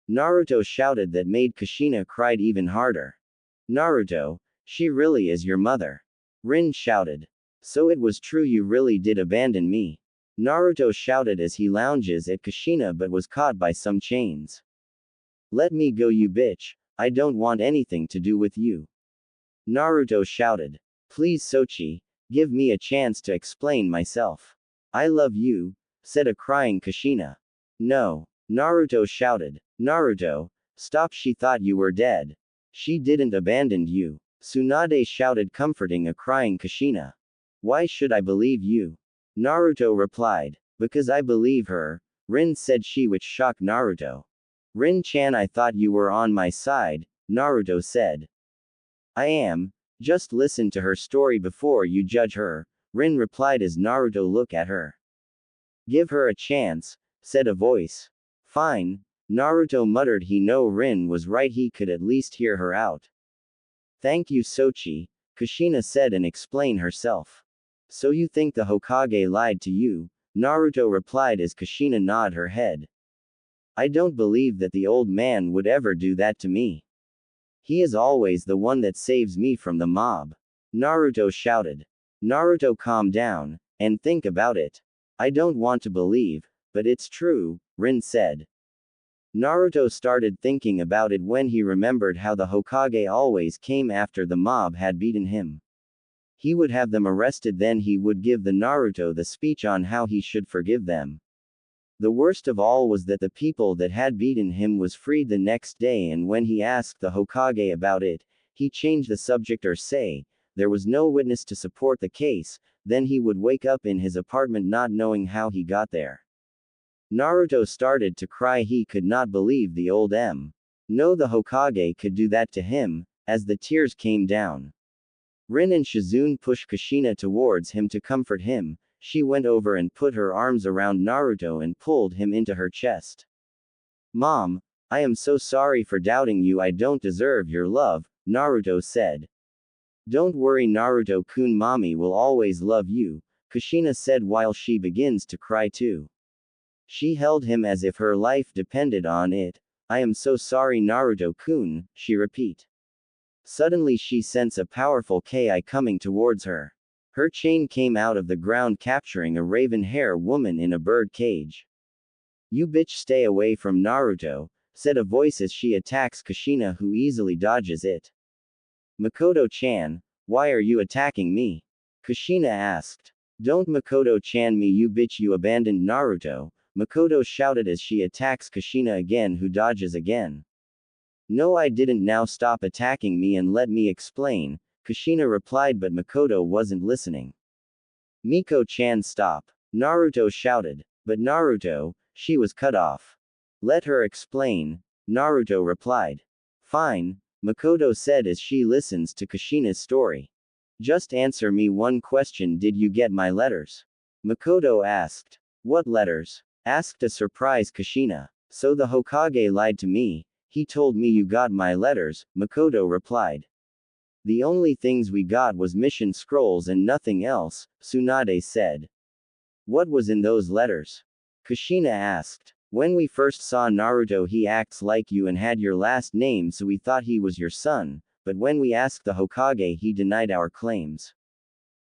A: Naruto shouted that made Kushina cried even harder. Naruto, she really is your mother. Rin shouted. So it was true you really did abandon me. Naruto shouted as he lounges at Kushina but was caught by some chains. Let me go you bitch, I don't want anything to do with you. Naruto shouted. Please Sochi, give me a chance to explain myself. I love you, said a crying Kushina. No, Naruto shouted. Naruto, stop she thought you were dead. She didn't abandon you. Tsunade shouted comforting a crying Kushina. Why should I believe you? Naruto replied. Because I believe her, Rin said she which shocked Naruto. Rin-chan I thought you were on my side, Naruto said. I am. Just listen to her story before you judge her, Rin replied as Naruto looked at her. Give her a chance, said a voice. Fine, Naruto muttered he know Rin was right he could at least hear her out. Thank you Sochi, Kushina said and explained herself. So you think the Hokage lied to you, Naruto replied as Kushina nodded her head. I don't believe that the old man would ever do that to me. He is always the one that saves me from the mob. Naruto shouted. Naruto calm down, and think about it. I don't want to believe, but it's true, Rin said. Naruto started thinking about it when he remembered how the Hokage always came after the mob had beaten him. He would have them arrested then he would give the Naruto the speech on how he should forgive them. The worst of all was that the people that had beaten him was freed the next day and when he asked the Hokage about it, he changed the subject or say, there was no witness to support the case, then he would wake up in his apartment not knowing how he got there. Naruto started to cry he could not believe the old No the Hokage could do that to him, as the tears came down. Rin and Shizune pushed Kushina towards him to comfort him. She went over and put her arms around Naruto and pulled him into her chest. Mom, I am so sorry for doubting you I don't deserve your love, Naruto said. Don't worry Naruto-kun mommy will always love you, Kushina said while she begins to cry too. She held him as if her life depended on it. I am so sorry Naruto-kun, she repeat. Suddenly she sensed a powerful Ki coming towards her. Her chain came out of the ground capturing a raven hair woman in a bird cage. You bitch stay away from Naruto, said a voice as she attacks Kushina who easily dodges it. Makoto-chan, why are you attacking me? Kushina asked. Don't Makoto-chan me you bitch you abandoned Naruto, Makoto shouted as she attacks Kushina again who dodges again. No I didn't now stop attacking me and let me explain, Kushina replied but Makoto wasn't listening. Miko-chan stop. Naruto shouted. But Naruto, she was cut off. Let her explain, Naruto replied. Fine, Makoto said as she listens to Kushina's story. Just answer me one question did you get my letters? Makoto asked. What letters? Asked a surprised Kushina. So the Hokage lied to me, he told me you got my letters, Makoto replied. The only things we got was mission scrolls and nothing else, Tsunade said. What was in those letters? Kushina asked. When we first saw Naruto he acts like you and had your last name so we thought he was your son, but when we asked the Hokage he denied our claims.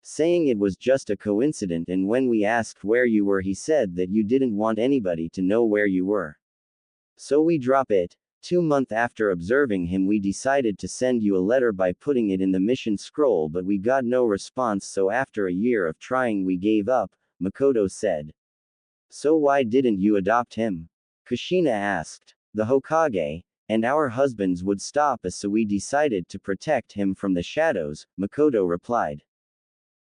A: Saying it was just a coincidence and when we asked where you were he said that you didn't want anybody to know where you were. So we drop it. 2 months after observing him we decided to send you a letter by putting it in the mission scroll but we got no response so after a year of trying we gave up, Makoto said. So why didn't you adopt him? Kushina asked. the Hokage, and our husbands would stop us, so we decided to protect him from the shadows, Makoto replied.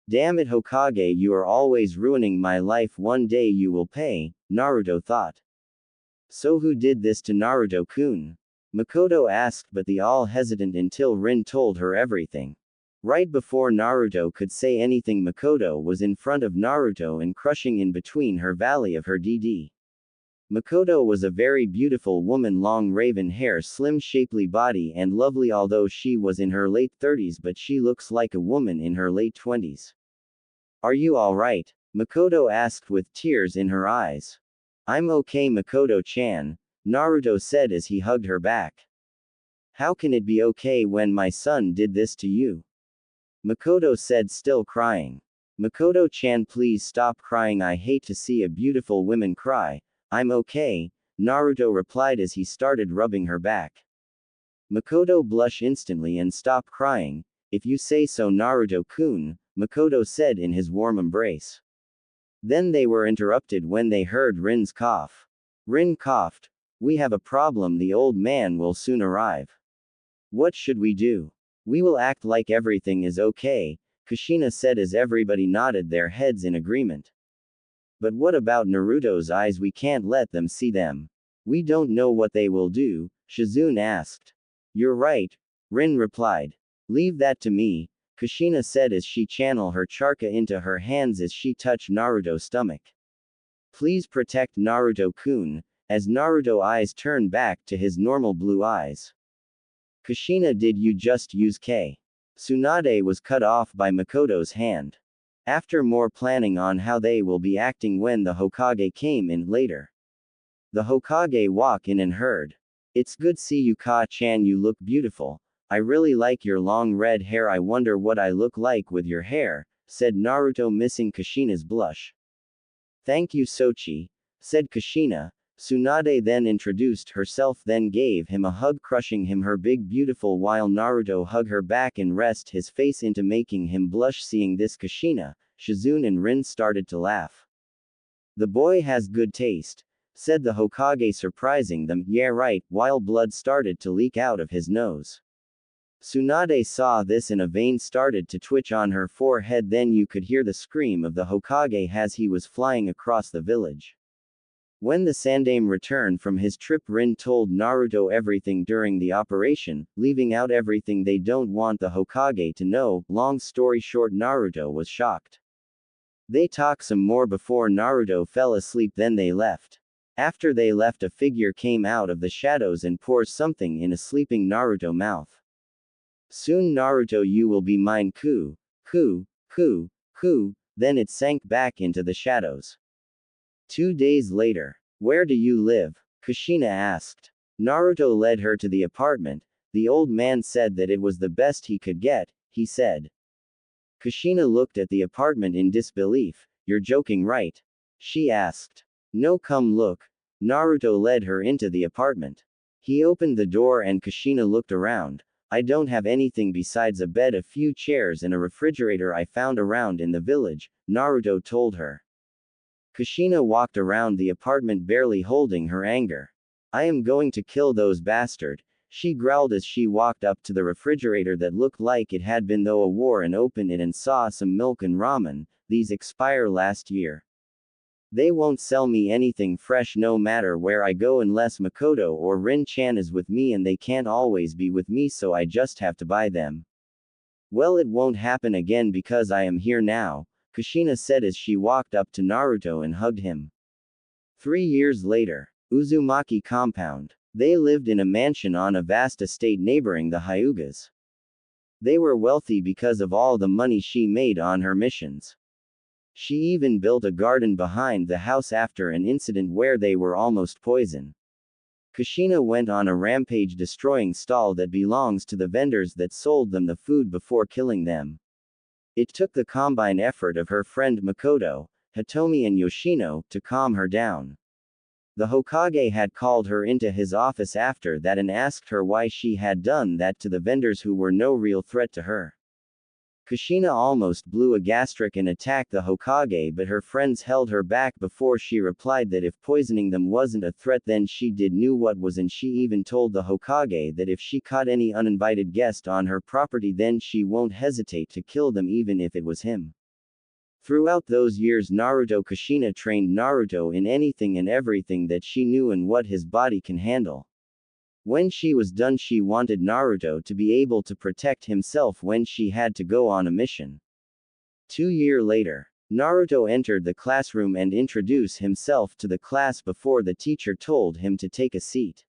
A: Damn it, Hokage, you are always ruining my life. One day you will pay, Naruto thought. So who did this to Naruto-kun? Makoto asked, but the all hesitant until Rin told her everything. Right before Naruto could say anything, Makoto was in front of Naruto and crushing in between her valley of her DD. Makoto was a very beautiful woman, long raven hair, slim shapely body, and lovely, although she was in her late 30s, but she looks like a woman in her late 20s. Are you alright? Makoto asked with tears in her eyes. I'm okay, Makoto-chan, Naruto said as he hugged her back. How can it be okay when my son did this to you? Makoto said, still crying. Makoto-chan, please stop crying. I hate to see a beautiful woman cry. I'm okay, Naruto replied as he started rubbing her back. Makoto blushed instantly and stopped crying. If you say so, Naruto-kun, Makoto said in his warm embrace. Then they were interrupted when they heard Rin's cough. Rin coughed. We have a problem, the old man will soon arrive. What should we do? We will act like everything is okay, Kushina said as everybody nodded their heads in agreement. But what about Naruto's eyes? We can't let them see them. We don't know what they will do, Shizune asked. You're right, Rin replied. Leave that to me, Kushina said as she channeled her chakra into her hands as she touched Naruto's stomach. Please protect Naruto-kun, as Naruto's eyes turned back to his normal blue eyes. Kushina, did you just use K? Tsunade was cut off by Makoto's hand. After more planning on how they will be acting when the Hokage came in later. The Hokage walked in and heard. It's good see you, Ka-chan, you look beautiful. I really like your long red hair. I wonder what I look like with your hair, said Naruto, missing Kushina's blush. Thank you, Sochi, said Kushina. Tsunade then introduced herself, then gave him a hug, crushing him her big beautiful while Naruto hugged her back and rest his face into making him blush. Seeing this, Kushina, Shizune and Rin started to laugh. The boy has good taste, said the Hokage, surprising them. Yeah, right, while blood started to leak out of his nose. Tsunade saw this and a vein started to twitch on her forehead. Then you could hear the scream of the Hokage as he was flying across the village. When the Sandaime returned from his trip, Rin told Naruto everything during the operation, leaving out everything they don't want the Hokage to know. Long story short, Naruto was shocked. They talked some more before Naruto fell asleep, then they left. After they left, a figure came out of the shadows and poured something in a sleeping Naruto mouth. Soon, Naruto, you will be mine, ku, ku, ku, ku, then it sank back into the shadows. 2 days later. Where do you live? Kushina asked. Naruto led her to the apartment. The old man said that it was the best he could get, he said. Kushina looked at the apartment in disbelief. You're joking, right? She asked. No, come look. Naruto led her into the apartment. He opened the door and Kushina looked around. I don't have anything besides a bed, a few chairs, and a refrigerator I found around in the village, Naruto told her. Kushina walked around the apartment, barely holding her anger. I am going to kill those bastards, she growled as she walked up to the refrigerator that looked like it had been through a war and opened it and saw some milk and ramen. These expired last year. They won't sell me anything fresh no matter where I go unless Makoto or Rin-chan is with me, and they can't always be with me, so I just have to buy them. Well, it won't happen again because I am here now, Kushina said as she walked up to Naruto and hugged him. 3 years later. Uzumaki compound. They lived in a mansion on a vast estate neighboring the Hyugas. They were wealthy because of all the money she made on her missions. She even built a garden behind the house after an incident where they were almost poisoned. Kushina went on a rampage, destroying stall that belongs to the vendors that sold them the food before killing them. It took the combined effort of her friend Makoto, Hitomi and Yoshino, to calm her down. The Hokage had called her into his office after that and asked her why she had done that to the vendors who were no real threat to her. Kushina almost blew a gastric and attacked the Hokage, but her friends held her back before she replied that if poisoning them wasn't a threat then she knew what was, and she even told the Hokage that if she caught any uninvited guest on her property then she won't hesitate to kill them even if it was him. Throughout those years Kushina trained Naruto in anything and everything that she knew and what his body can handle. When she was done she wanted Naruto to be able to protect himself when she had to go on a mission. 2 years later, Naruto entered the classroom and introduced himself to the class before the teacher told him to take a seat.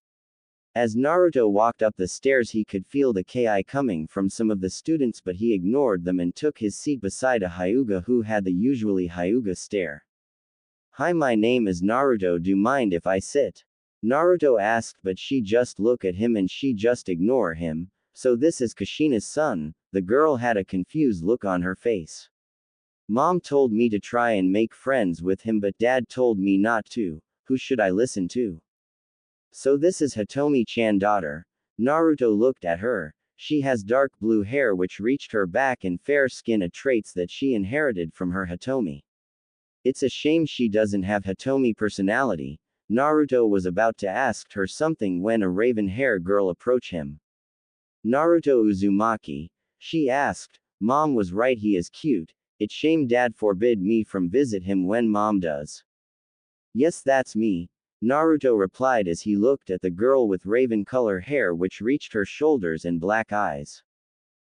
A: As Naruto walked up the stairs he could feel the ki coming from some of the students, but he ignored them and took his seat beside a Hyuga who had the usually Hyuga stare. "Hi, my name is Naruto, do mind if I sit?" Naruto asked, but she just looked at him and she just ignored him. "So this is Kushina's son?" The girl had a confused look on her face. "Mom told me to try and make friends with him but dad told me not to. Who should I listen to?" "So this is Hitomi-chan daughter?" Naruto looked at her. She has dark blue hair which reached her back and fair skin, a traits that she inherited from her Hitomi. It's a shame she doesn't have Hitomi personality. Naruto was about to ask her something when a raven-haired girl approached him. "Naruto Uzumaki?" she asked. "Mom was right, he is cute. It's shame dad forbid me from visit him when mom does." "Yes, that's me," Naruto replied as he looked at the girl with raven-color hair which reached her shoulders and black eyes.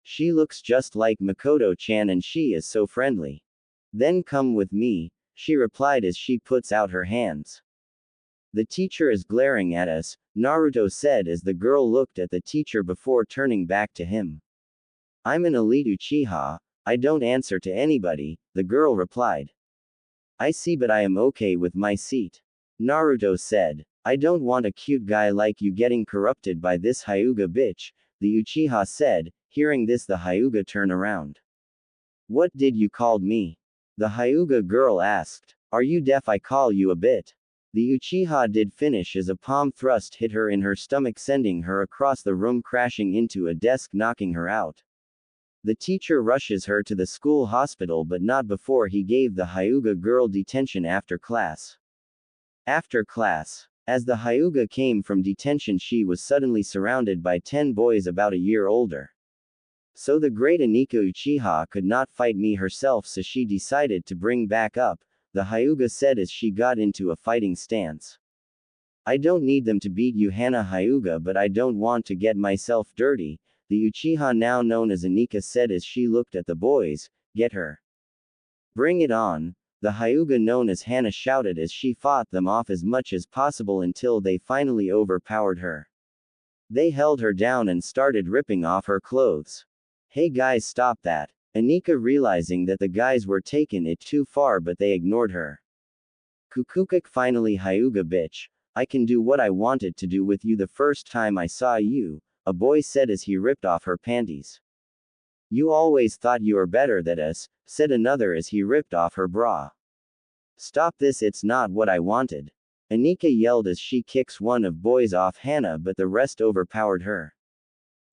A: "She looks just like Makoto-chan and she is so friendly." "Then come with me," she replied as she puts out her hands. "The teacher is glaring at us," Naruto said as the girl looked at the teacher before turning back to him. "I'm an elite Uchiha. I don't answer to anybody," the girl replied. "I see, but I am okay with my seat," Naruto said. "I don't want a cute guy like you getting corrupted by this Hyuga bitch," the Uchiha said. Hearing this the Hyuga turned around. "What did you call me?" the Hyuga girl asked. "Are you deaf? I call you a bit." The Uchiha did finish as a palm thrust hit her in her stomach, sending her across the room crashing into a desk, knocking her out. The teacher rushes her to the school hospital but not before he gave the Hyuga girl detention after class. After class, as the Hyuga came from detention she was suddenly surrounded by 10 boys about a year older. "So the great Anika Uchiha could not fight me herself, so she decided to bring back up," the Hyuga said as she got into a fighting stance. "I don't need them to beat you, Hana Hyuga, but I don't want to get myself dirty," the Uchiha now known as Anika said as she looked at the boys. "Get her. Bring it on," the Hyuga known as Hana shouted as she fought them off as much as possible until they finally overpowered her. They held her down and started ripping off her clothes. "Hey guys, stop that," Anika realizing that the guys were taking it too far, but they ignored her. "Kukukuk, finally Hyuga bitch. I can do what I wanted to do with you the first time I saw you," a boy said as he ripped off her panties. "You always thought you were better than us," said another as he ripped off her bra. "Stop this, it's not what I wanted," Anika yelled as she kicks one of boys off Hana, but the rest overpowered her.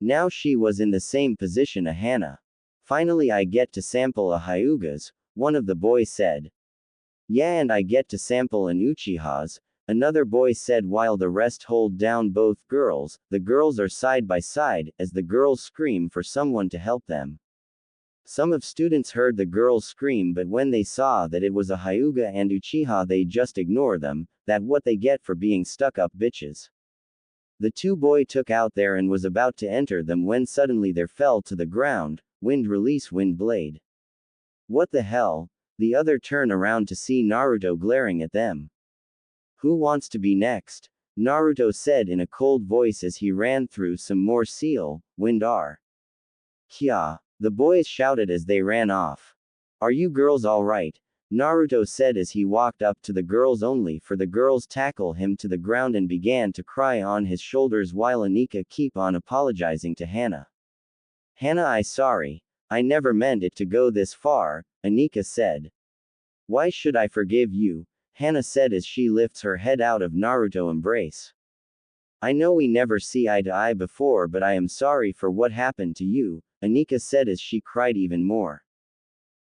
A: Now she was in the same position as Hana. "Finally I get to sample a Hyugas," one of the boys said. "Yeah, and I get to sample an Uchihas," another boy said while the rest hold down both girls. The girls are side by side, as the girls scream for someone to help them. Some of students heard the girls scream, but when they saw that it was a Hyuga and Uchiha they just ignore them. That what they get for being stuck-up bitches. The two boy took out there and was about to enter them when suddenly there fell to the ground, wind release wind blade. "What the hell?" The other turned around to see Naruto glaring at them. "Who wants to be next?" Naruto said in a cold voice as he ran through some more seal, wind R. "Kya!" the boys shouted as they ran off. "Are you girls alright?" Naruto said as he walked up to the girls, only for the girls tackle him to the ground and began to cry on his shoulders while Anika keep on apologizing to Hana. "Hana, I sorry. I never meant it to go this far," Anika said. "Why should I forgive you?" Hana said as she lifts her head out of Naruto's embrace. "I know we never see eye to eye before, but I am sorry for what happened to you," Anika said as she cried even more.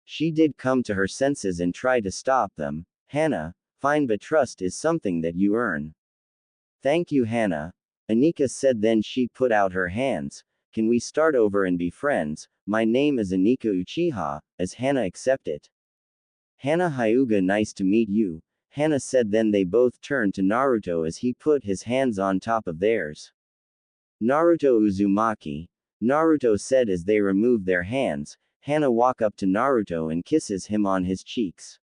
A: She did come to her senses and try to stop them. Hana, fine, but trust is something that you earn. Thank you, Hana. Anika said, then she put out her hands. Can we start over and be friends? My name is Anika Uchiha, as Hana accepted. Hana Hyuga, nice to meet you, Hana said. Then they both turned to Naruto as he put his hands on top of theirs. Naruto Uzumaki, Naruto said as they removed their hands. Hana walk up to Naruto and kisses him on his cheeks.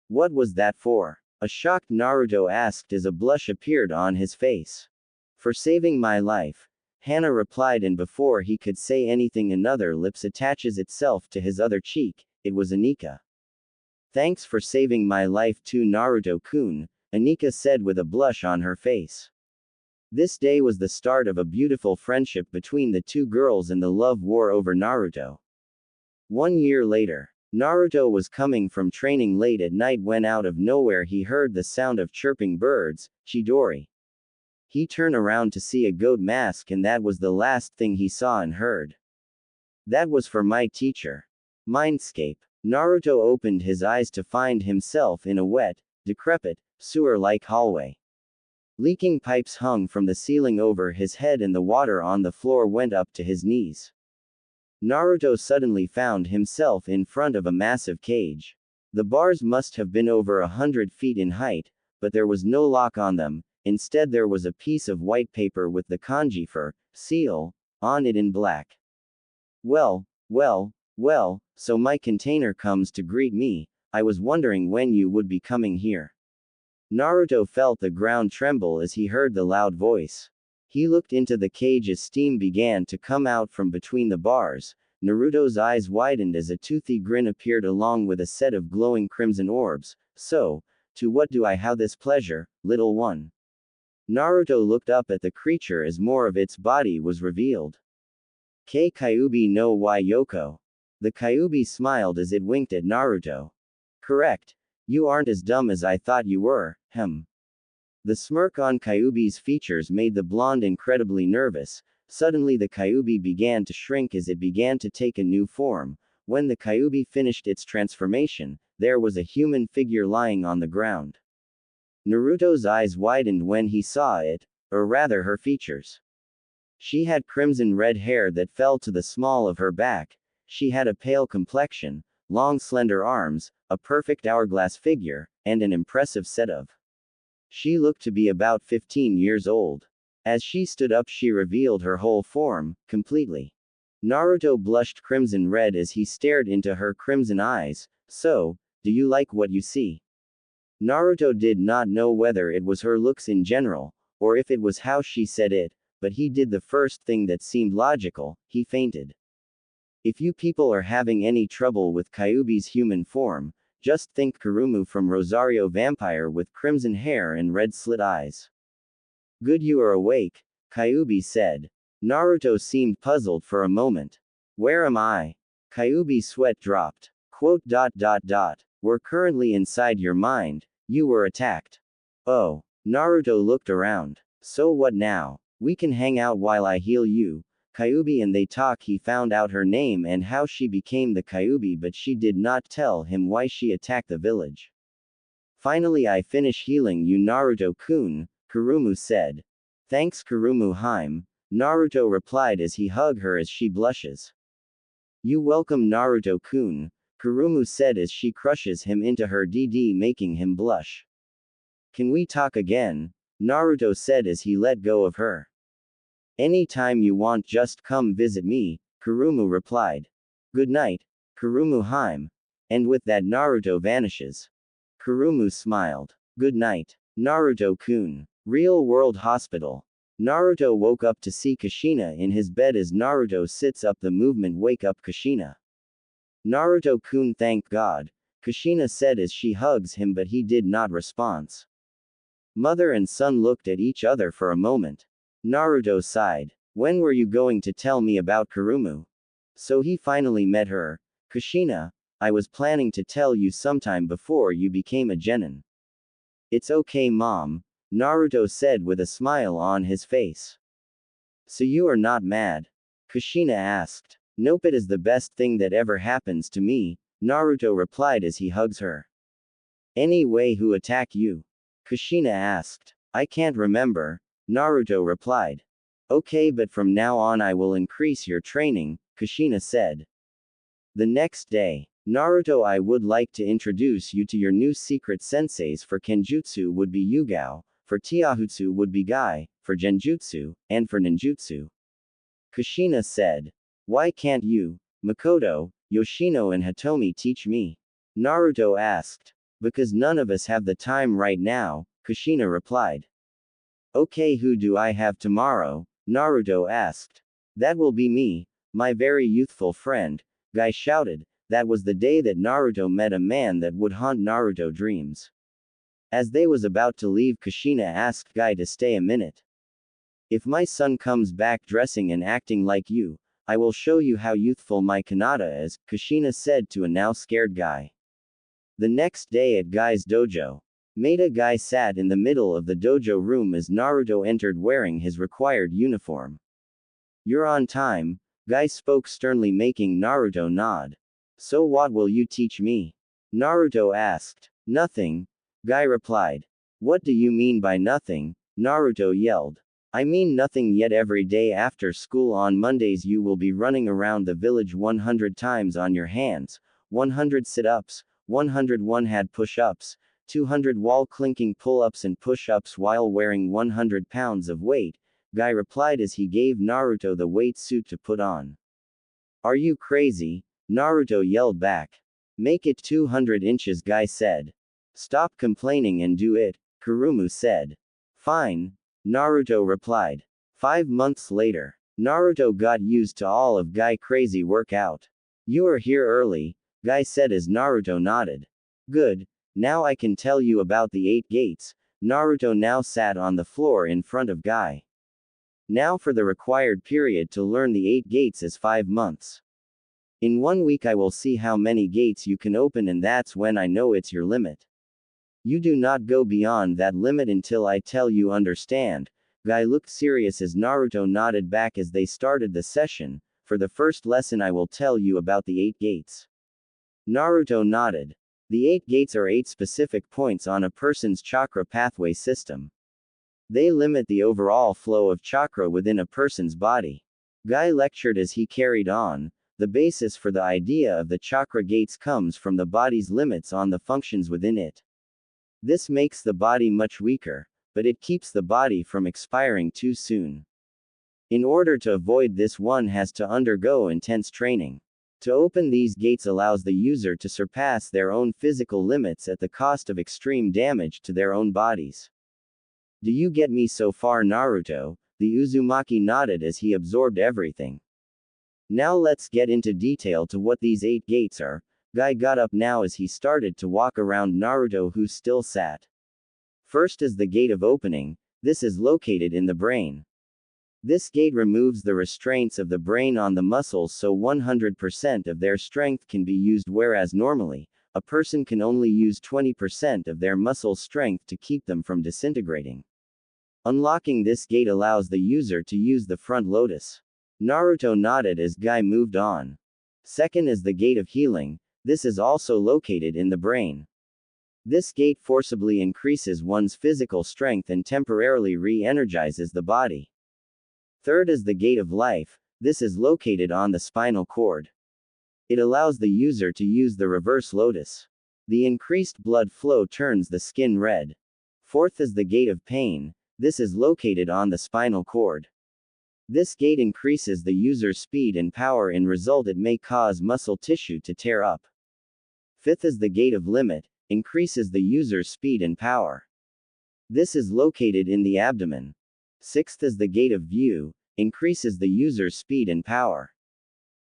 A: What was that for? A shocked Naruto asked as a blush appeared on his face. For saving my life, Hana replied, and before he could say anything another lips attaches itself to his other cheek. It was Anika. Thanks for saving my life too, Naruto-kun, Anika said with a blush on her face. This day was the start of a beautiful friendship between the two girls, and the love war over Naruto. 1 year later, Naruto was coming from training late at night when out of nowhere he heard the sound of chirping birds. Chidori. He turned around to see a goat mask, and that was the last thing he saw and heard. That was for my teacher. Mindscape. Naruto opened his eyes to find himself in a wet, decrepit, sewer-like hallway. Leaking pipes hung from the ceiling over his head, and the water on the floor went up to his knees. Naruto suddenly found himself in front of a massive cage. The bars must have been over 100 feet in height, but there was no lock on them. Instead, there was a piece of white paper with the kanji for seal on it in black. Well, so my container comes to greet me. I was wondering when you would be coming here. Naruto felt the ground tremble as he heard the loud voice. He looked into the cage as steam began to come out from between the bars. Naruto's eyes widened as a toothy grin appeared along with a set of glowing crimson orbs. So, to what do I how this pleasure, little one? Naruto looked up at the creature as more of its body was revealed. Kei Kyuubi no wa Yoko. The Kyuubi smiled as it winked at Naruto. Correct. You aren't as dumb as I thought you were, The smirk on Kyuubi's features made the blonde incredibly nervous. Suddenly the Kyuubi began to shrink as it began to take a new form. When the Kyuubi finished its transformation, there was a human figure lying on the ground. Naruto's eyes widened when he saw it, or rather her features. She had crimson red hair that fell to the small of her back. She had a pale complexion, long slender arms, a perfect hourglass figure, and an impressive set of. She looked to be about 15 years old. As she stood up, she revealed her whole form, completely. Naruto blushed crimson red as he stared into her crimson eyes. So, do you like what you see? Naruto did not know whether it was her looks in general, or if it was how she said it, but he did the first thing that seemed logical. He fainted. If you people are having any trouble with Kyuubi's human form, just think Kurumu from Rosario Vampire with crimson hair and red slit eyes. Good, you are awake, Kyuubi said. Naruto seemed puzzled for a moment. Where am I? Kyuubi's sweat dropped. We're currently inside your mind. You were attacked. Oh. Naruto looked around. So what now? We can hang out while I heal you. Kyuubi and they talk. He found out her name and how she became the Kyuubi, but she did not tell him why she attacked the village. Finally, I finish healing you, Naruto-kun, Kurumu said. Thanks, Kurumu-hime, Naruto replied as he hugged her as she blushes. You welcome, Naruto-kun, Kurumu said as she crushes him into her DD, making him blush. Can we talk again? Naruto said as he let go of her. Anytime you want, just come visit me, Kurumu replied. Good night, Kurumu-hime. And with that, Naruto vanishes. Kurumu smiled. Good night, Naruto-kun. Real World Hospital. Naruto woke up to see Kushina in his bed. As Naruto sits up, the movement wake up Kushina. Naruto-kun, thank God, Kushina said as she hugs him, but he did not respond. Mother and son looked at each other for a moment. Naruto sighed. When were you going to tell me about Kurumu? So he finally met her. Kushina, I was planning to tell you sometime before you became a genin. It's okay, Mom, Naruto said with a smile on his face. So you are not mad? Kushina asked. Nope, it is the best thing that ever happens to me, Naruto replied as he hugs her. Anyway, who attacked you? Kushina asked. I can't remember, Naruto replied. Okay, but from now on I will increase your training, Kushina said. The next day, Naruto, I would like to introduce you to your new secret senseis. For Kenjutsu would be Yugao, for Taijutsu would be Guy, for Genjutsu, and for Ninjutsu. Kushina said. Why can't you, Makoto, Yoshino and Hitomi teach me? Naruto asked. Because none of us have the time right now, Kushina replied. Okay, who do I have tomorrow? Naruto asked. That will be me, my very youthful friend, Guy shouted. That was the day that Naruto met a man that would haunt Naruto dreams. As they was about to leave, Kushina asked Guy to stay a minute. If my son comes back dressing and acting like you, I will show you how youthful my Hinata is, Kushina said to a now scared Guy. The next day at Guy's dojo, Maida Guy sat in the middle of the dojo room as Naruto entered wearing his required uniform. You're on time, Guy spoke sternly, making Naruto nod. So what will you teach me? Naruto asked. Nothing, Guy replied. What do you mean by nothing? Naruto yelled. I mean nothing, yet every day after school on Mondays you will be running around the village 100 times on your hands, 100 sit-ups, 100 one-hand push-ups, 200 wall clinking pull-ups and push-ups while wearing 100 pounds of weight, Guy replied as he gave Naruto the weight suit to put on. Are you crazy? Naruto yelled back. Make it 200 inches, Guy said. Stop complaining and do it, Kurumu said. Fine, Naruto replied. 5 months later, Naruto got used to all of Guy crazy workout. You are here early, Guy said as Naruto nodded. Good, now I can tell you about the 8 gates. Naruto now sat on the floor in front of Guy. Now for the required period to learn the 8 gates is 5 months. In 1 week I will see how many gates you can open, and that's when I know it's your limit. You do not go beyond that limit until I tell you, understand? Guy looked serious as Naruto nodded back as they started the session. For the first lesson I will tell you about the 8 gates. Naruto nodded. The 8 gates are 8 specific points on a person's chakra pathway system. They limit the overall flow of chakra within a person's body. Guy lectured as he carried on. The basis for the idea of the chakra gates comes from the body's limits on the functions within it. This makes the body much weaker, but it keeps the body from expiring too soon. In order to avoid this, one has to undergo intense training. To open these gates allows the user to surpass their own physical limits at the cost of extreme damage to their own bodies. Do you get me so far, Naruto? The Uzumaki nodded as he absorbed everything. Now let's get into detail to what these 8 gates are. Guy got up now as he started to walk around Naruto, who still sat. First is the gate of opening. This is located in the brain. This gate removes the restraints of the brain on the muscles so 100% of their strength can be used, whereas normally, a person can only use 20% of their muscle strength to keep them from disintegrating. Unlocking this gate allows the user to use the front lotus. Naruto nodded as Guy moved on. Second is the gate of healing. This is also located in the brain. This gate forcibly increases one's physical strength and temporarily re-energizes the body. Third is the gate of life. This is located on the spinal cord. It allows the user to use the reverse lotus. The increased blood flow turns the skin red. Fourth is the gate of pain. This is located on the spinal cord. This gate increases the user's speed and power. In result, it may cause muscle tissue to tear up. Fifth is the gate of limit. Increases the user's speed and power. This is located in the abdomen. Sixth is the gate of view. Increases the user's speed and power.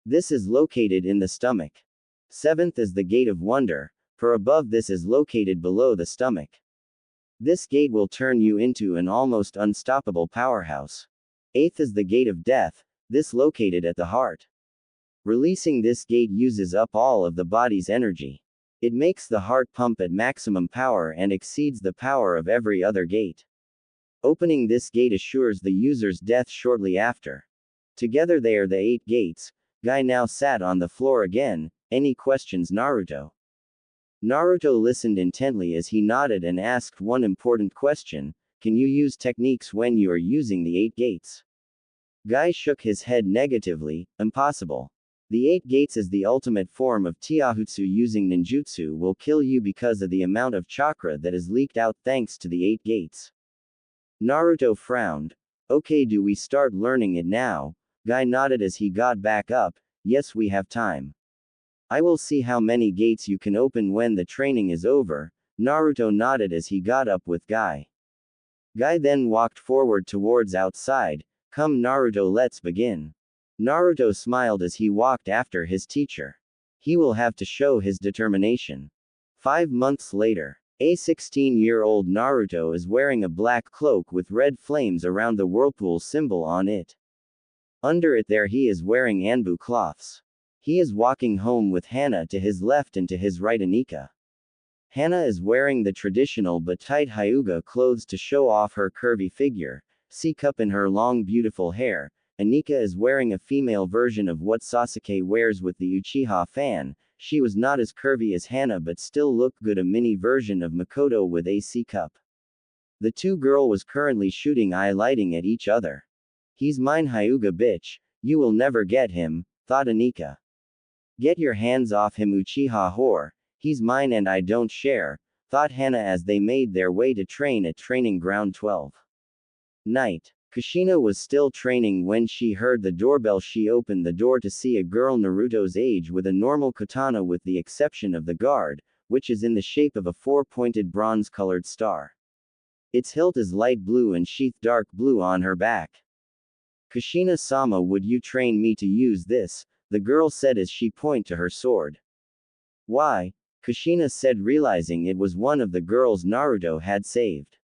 A: This is located in the stomach. Seventh is the gate of wonder, for above this is located below the stomach. This gate will turn you into an almost unstoppable powerhouse. Eighth is the gate of death, this located at the heart. Releasing this gate uses up all of the body's energy. It makes the heart pump at maximum power and exceeds the power of every other gate. Opening this gate assures the user's death shortly after. Together they are the 8 gates. Guy now sat on the floor again. Any questions, Naruto? Naruto listened intently as he nodded and asked one important question. Can you use techniques when you are using the 8 gates? Guy shook his head negatively. Impossible. The 8 gates is the ultimate form of Taijutsu. Using ninjutsu will kill you because of the amount of chakra that is leaked out thanks to the 8 gates. Naruto frowned. Okay, do we start learning it now? Guy nodded as he got back up. Yes, we have time. I will see how many gates you can open when the training is over. Naruto nodded as he got up with Guy. Guy then walked forward towards outside. Come Naruto, let's begin. Naruto smiled as he walked after his teacher. He will have to show his determination. 5 months later, a 16-year-old Naruto is wearing a black cloak with red flames around the whirlpool symbol on it. Under it there he is wearing Anbu cloths. He is walking home with Hana to his left and to his right Anika. Hana is wearing the traditional but tight Hyuga clothes to show off her curvy figure, C-cup in her long beautiful hair. Anika is wearing a female version of what Sasuke wears with the Uchiha fan. She was not as curvy as Hana but still looked good, a mini version of Makoto with a C-cup. The two girl was currently shooting eye lighting at each other. He's mine Hyuga bitch, you will never get him, thought Anika. Get your hands off him Uchiha whore, he's mine and I don't share, thought Hana as they made their way to train at training ground 12. Night. Kushina was still training when she heard the doorbell. She opened the door to see a girl Naruto's age with a normal katana with the exception of the guard, which is in the shape of a 4-pointed bronze-colored star. Its hilt is light blue and sheath dark blue on her back. Kushina-sama, would you train me to use this? The girl said as she pointed to her sword. Why? Kushina said, realizing it was one of the girls Naruto had saved.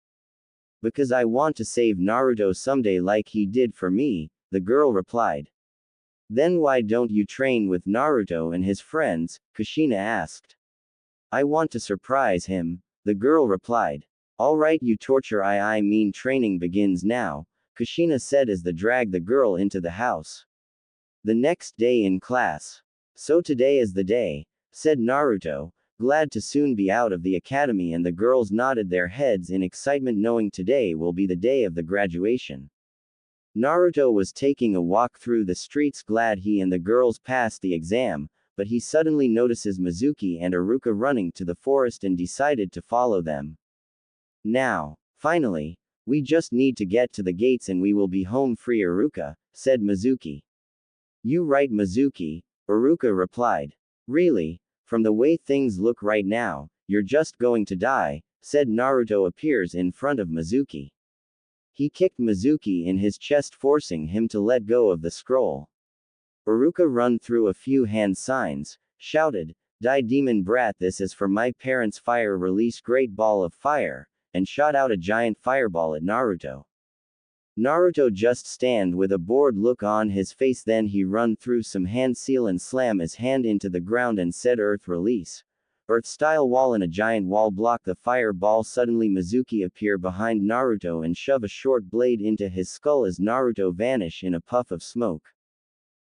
A: Because I want to save Naruto someday like he did for me, the girl replied. Then why don't you train with Naruto and his friends? Kushina asked. I want to surprise him, the girl replied. Alright, you torture I mean training begins now, Kushina said as they dragged the girl into the house. The next day in class. So today is the day, said Naruto, glad to soon be out of the academy, and the girls nodded their heads in excitement knowing today will be the day of the graduation. Naruto was taking a walk through the streets glad he and the girls passed the exam, but he suddenly notices Mizuki and Iruka running to the forest and decided to follow them. Now, finally, we just need to get to the gates and we will be home free Iruka, said Mizuki. You right Mizuki, Iruka replied. Really? From the way things look right now, you're just going to die, said Naruto appears in front of Mizuki. He kicked Mizuki in his chest forcing him to let go of the scroll. Iruka run through a few hand signs, shouted, Die demon brat, this is for my parents' fire, release great ball of fire, and shot out a giant fireball at Naruto. Naruto just stand with a bored look on his face, then he run through some hand seal and slam his hand into the ground and said earth release. Earth style wall and a giant wall block the fireball. Suddenly Mizuki appear behind Naruto and shove a short blade into his skull as Naruto vanish in a puff of smoke.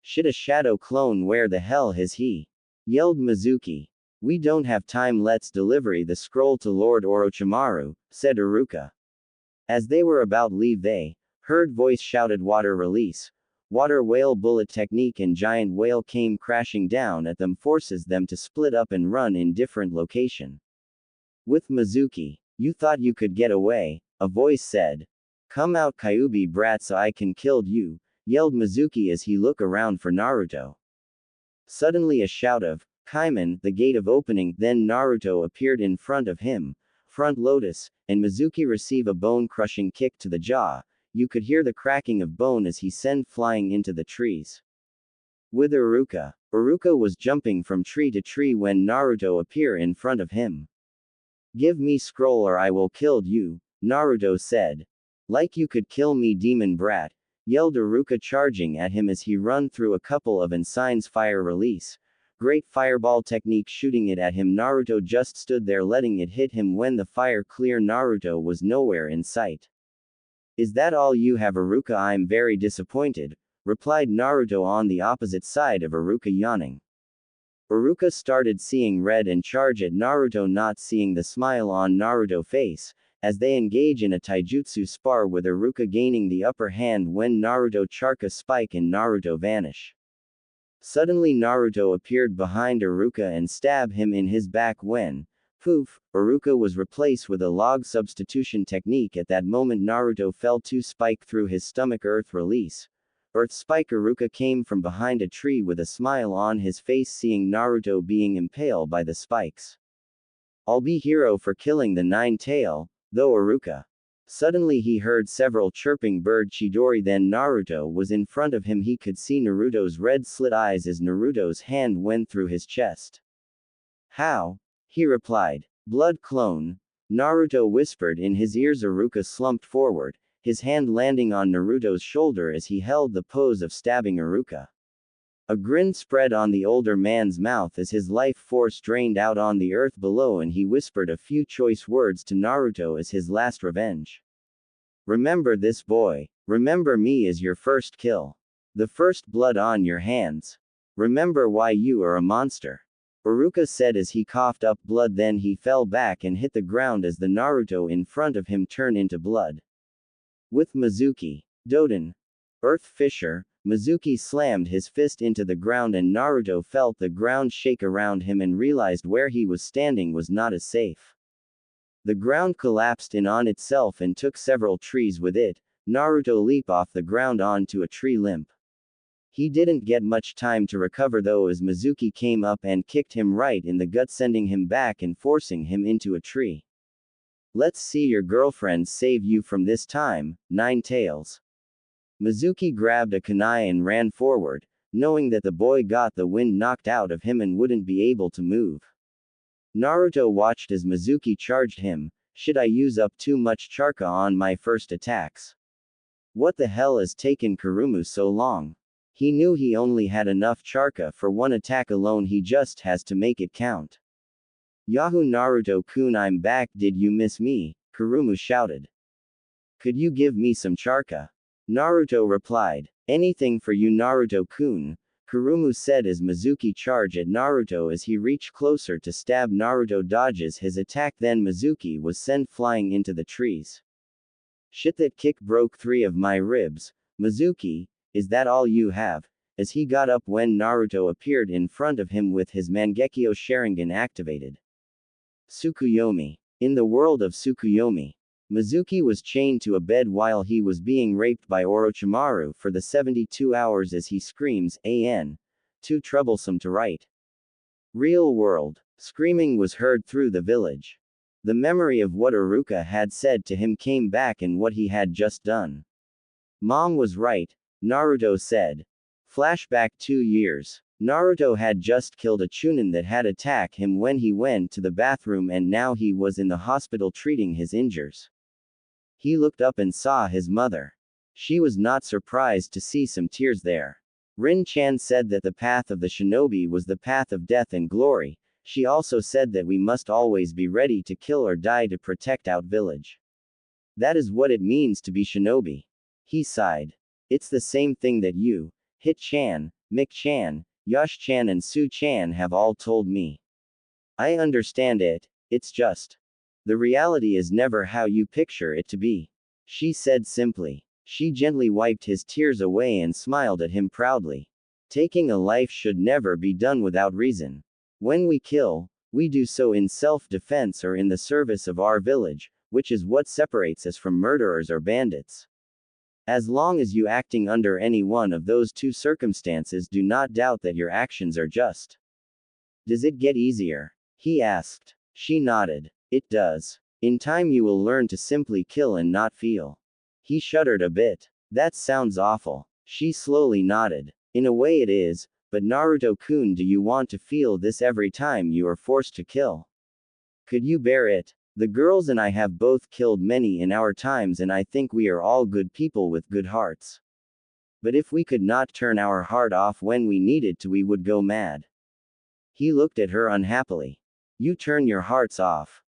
A: Shit, a shadow clone, where the hell is he? Yelled Mizuki. We don't have time, let's deliver the scroll to Lord Orochimaru, said Iruka. As they were about leave they heard voice shouted water release. Water whale bullet technique and giant whale came crashing down at them, forces them to split up and run in different location. With Mizuki, you thought you could get away, a voice said. Come out Kyuubi brat so I can kill you, yelled Mizuki as he looked around for Naruto. Suddenly a shout of, Kaiman, the gate of opening, then Naruto appeared in front of him, front lotus, and Mizuki receive a bone-crushing kick to the jaw. You could hear the cracking of bone as he sent flying into the trees. With Iruka. Iruka was jumping from tree to tree when Naruto appeared in front of him. Give me scroll or I will kill you, Naruto said. Like you could kill me demon brat, yelled Iruka charging at him as he run through a couple of ensigns fire release. Great fireball technique shooting it at him. Naruto just stood there letting it hit him when the fire clear. Naruto was nowhere in sight. Is that all you have Iruka? I'm very disappointed, replied Naruto on the opposite side of Iruka, yawning. Iruka started seeing red and charge at Naruto, not seeing the smile on Naruto's face, as they engage in a taijutsu spar with Iruka gaining the upper hand when Naruto charka spike and Naruto vanish. Suddenly Naruto appeared behind Iruka and stabbed him in his back when, poof, Iruka was replaced with a log substitution technique. At that moment Naruto fell to spike through his stomach. Earth release. Earth spike. Iruka came from behind a tree with a smile on his face seeing Naruto being impaled by the spikes. I'll be hero for killing the nine-tail, though Iruka. Suddenly he heard several chirping bird Chidori, then Naruto was in front of him. He could see Naruto's red slit eyes as Naruto's hand went through his chest. How? He replied. Blood clone. Naruto whispered in his ears. Iruka slumped forward, his hand landing on Naruto's shoulder as he held the pose of stabbing Iruka. A grin spread on the older man's mouth as his life force drained out on the earth below, and he whispered a few choice words to Naruto as his last revenge. Remember this, boy. Remember me as your first kill. The first blood on your hands. Remember why you are a monster. Iruka said as he coughed up blood, then he fell back and hit the ground as the Naruto in front of him turned into blood. With Mizuki. Doden. Earth Fisher. Mizuki slammed his fist into the ground and Naruto felt the ground shake around him and realized where he was standing was not as safe. The ground collapsed in on itself and took several trees with it. Naruto leaped off the ground onto a tree limb. He didn't get much time to recover though, as Mizuki came up and kicked him right in the gut, sending him back and forcing him into a tree. Let's see your girlfriend save you from this time, Nine Tails. Mizuki grabbed a kunai and ran forward, knowing that the boy got the wind knocked out of him and wouldn't be able to move. Naruto watched as Mizuki charged him. Should I use up too much charka on my first attacks? What the hell has taken Kurumu so long? He knew he only had enough charka for one attack alone, he just has to make it count. Yahoo Naruto-kun, I'm back. Did you miss me? Kurumu shouted. Could you give me some charka? Naruto replied. Anything for you Naruto-kun, Kurumu said as Mizuki charged at Naruto. As he reached closer to stab, Naruto dodges his attack, then Mizuki was sent flying into the trees. Shit, that kick broke 3 of my ribs. Mizuki, is that all you have? As he got up when Naruto appeared in front of him with his Mangekyo Sharingan activated. Tsukuyomi. In the world of Tsukuyomi, Mizuki was chained to a bed while he was being raped by Orochimaru for the 72 hours as he screams, "An! Too troublesome to write." Real world. Screaming was heard through the village. The memory of what Iruka had said to him came back and what he had just done. Mom was right, Naruto said. Flashback 2 years. Naruto had just killed a Chunin that had attacked him when he went to the bathroom, and now he was in the hospital treating his injuries. He looked up and saw his mother. She was not surprised to see some tears there. Rin-chan said that the path of the shinobi was the path of death and glory. She also said that we must always be ready to kill or die to protect our village. That is what it means to be shinobi. He sighed. It's the same thing that you, Hit-chan, Mik-chan, Yash-chan and Su-chan have all told me. I understand it, it's just. The reality is never how you picture it to be. She said simply. She gently wiped his tears away and smiled at him proudly. Taking a life should never be done without reason. When we kill, we do so in self-defense or in the service of our village, which is what separates us from murderers or bandits. As long as you acting under any one of those two circumstances, do not doubt that your actions are just. Does it get easier? He asked. She nodded. It does. In time you will learn to simply kill and not feel. He shuddered a bit. That sounds awful. She slowly nodded. In a way it is, but Naruto-kun, do you want to feel this every time you are forced to kill? Could you bear it? The girls and I have both killed many in our times, and I think we are all good people with good hearts. But if we could not turn our heart off when we needed to, we would go mad. He looked at her unhappily. You turn your hearts off.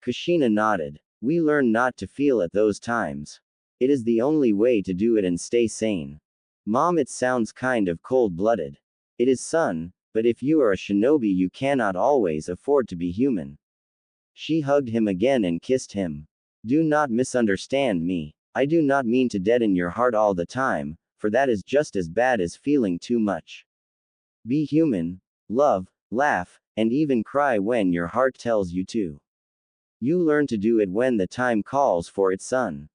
A: Kushina nodded. We learn not to feel at those times. It is the only way to do it and stay sane. Mom, it sounds kind of cold-blooded. It is, son, but if you are a shinobi you cannot always afford to be human. She hugged him again and kissed him. Do not misunderstand me. I do not mean to deaden your heart all the time, for that is just as bad as feeling too much. Be human, love, laugh, and even cry when your heart tells you to. You learn to do it when the time calls for it, son.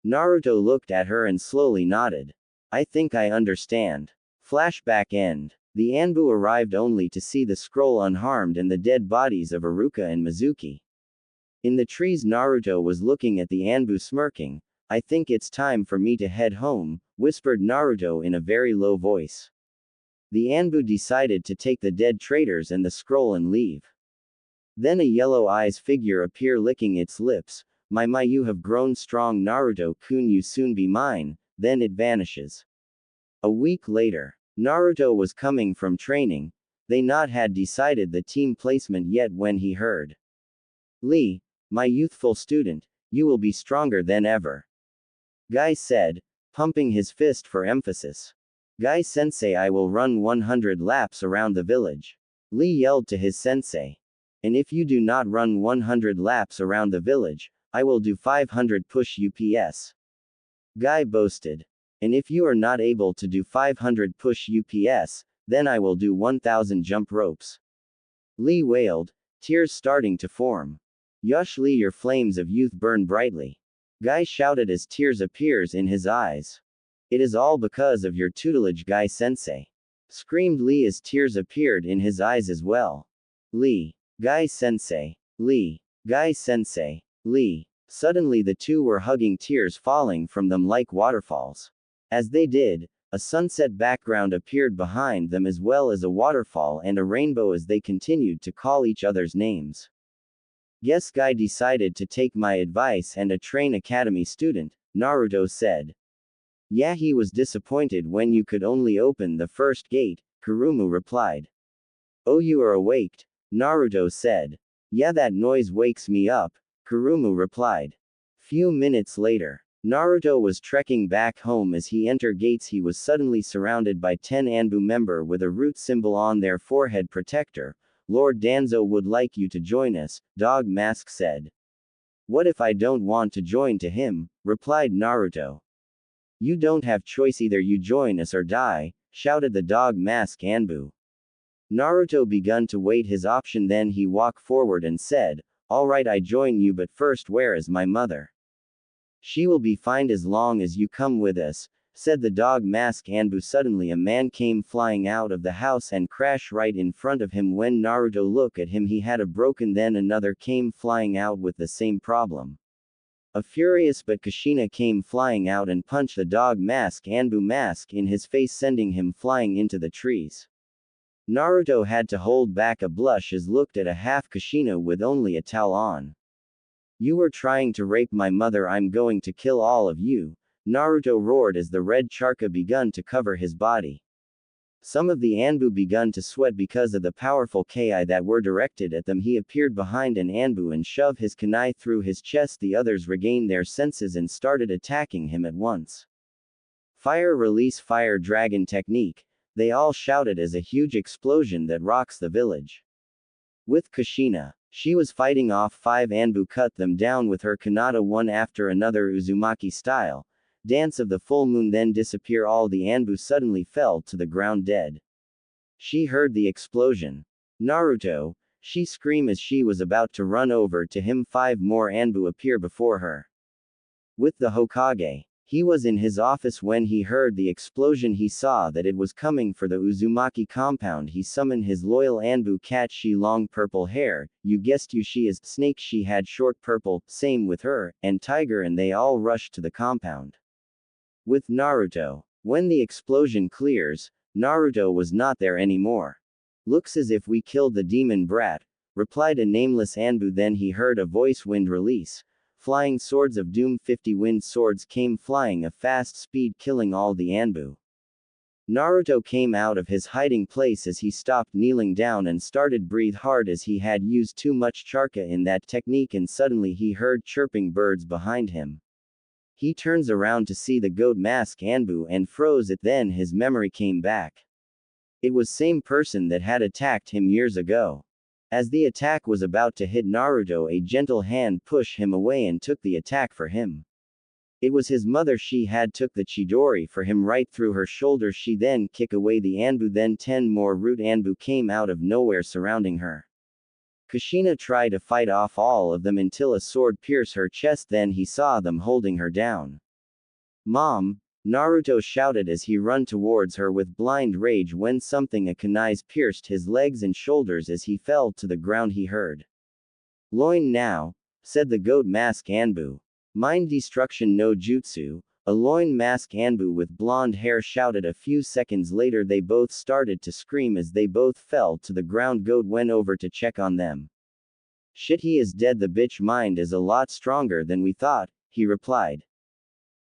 A: Naruto looked at her and slowly nodded. I think I understand. Flashback end. The Anbu arrived only to see the scroll unharmed and the dead bodies of Iruka and Mizuki. In the trees, Naruto was looking at the Anbu smirking. I think it's time for me to head home, whispered Naruto in a very low voice. The Anbu decided to take the dead traitors and the scroll and leave. Then a yellow eyes figure appear licking its lips. My you have grown strong, Naruto-kun, you soon be mine. Then it vanishes. A week later, Naruto was coming from training. They not had decided the team placement yet when he heard. Lee, my youthful student, you will be stronger than ever. Guy said, pumping his fist for emphasis. Guy sensei, I will run 100 laps around the village. Lee yelled to his sensei. And if you do not run 100 laps around the village, I will do 500 push UPS. Guy boasted. And if you are not able to do 500 push UPS, then I will do 1000 jump ropes. Lee wailed, tears starting to form. Yush Lee, your flames of youth burn brightly. Guy shouted as tears appears in his eyes. It is all because of your tutelage, Guy sensei. Screamed Lee as tears appeared in his eyes as well. Lee. Guy sensei. Lee. Guy sensei. Lee. Suddenly the two were hugging, tears falling from them like waterfalls. As they did, a sunset background appeared behind them as well as a waterfall and a rainbow as they continued to call each other's names. Yes, Guy decided to take my advice and a train academy student, Naruto said. Yeah, he was disappointed when you could only open the first gate, Kurumu replied. Oh, you are awaked, Naruto said. Yeah, that noise wakes me up, Kurumu replied. Few minutes later, Naruto was trekking back home. As he entered gates he was suddenly surrounded by 10 Anbu member with a root symbol on their forehead protector. Lord Danzo would like you to join us, Dog Mask said. What if I don't want to join to him, replied Naruto. You don't have choice, either you join us or die, shouted the Dog Mask Anbu. Naruto began to wait his option, then he walked forward and said, alright, I join you, but first where is my mother? She will be fine as long as you come with us, said the Dog Mask Anbu. Suddenly a man came flying out of the house and crashed right in front of him. When Naruto looked at him he had a broken, then another came flying out with the same problem. A furious but Kushina came flying out and punched the Dog Mask Anbu mask in his face, sending him flying into the trees. Naruto had to hold back a blush as looked at a half Kushina with only a towel on. You were trying to rape my mother, I'm going to kill all of you, Naruto roared as the red charka begun to cover his body. Some of the Anbu begun to sweat because of the powerful Ki that were directed at them. He appeared behind an Anbu and shoved his kunai through his chest. The others regained their senses and started attacking him at once. Fire release, fire dragon technique, they all shouted as a huge explosion that rocks the village. With Kushina, she was fighting off 5 Anbu, cut them down with her kanata one after another, Uzumaki style. Dance of the full moon, then disappear. All the Anbu suddenly fell to the ground dead. She heard the explosion. Naruto, she screamed as she was about to run over to him. 5 more Anbu appear before her. With the Hokage, he was in his office when he heard the explosion. He saw that it was coming for the Uzumaki compound. He summoned his loyal Anbu cat. She long purple hair, you guessed you, she is snake. She had short purple, same with her, and tiger, and they all rushed to the compound. With Naruto, when the explosion clears, Naruto was not there anymore. Looks as if we killed the demon brat, replied a nameless Anbu. Then he heard a voice, wind release. Flying swords of doom. 50 wind swords came flying a fast speed, killing all the Anbu. Naruto came out of his hiding place as he stopped kneeling down and started breathe hard as he had used too much charka in that technique, and suddenly he heard chirping birds behind him. He turns around to see the goat mask Anbu and froze it, then his memory came back. It was same person that had attacked him years ago. As the attack was about to hit Naruto, a gentle hand pushed him away and took the attack for him. It was his mother. She had took the Chidori for him right through her shoulder. She then kick away the Anbu, then 10 more root Anbu came out of nowhere surrounding her. Kushina tried to fight off all of them until a sword pierced her chest, then he saw them holding her down. "Mom!" Naruto shouted as he ran towards her with blind rage when something a kunai pierced his legs and shoulders. As he fell to the ground he heard. "Loin now," said the goat mask Anbu. "Mind destruction no jutsu." A loin mask Anbu with blonde hair shouted. A few seconds later they both started to scream as they both fell to the ground. Goat went over to check on them. "Shit, he is dead. The bitch mind is a lot stronger than we thought," he replied.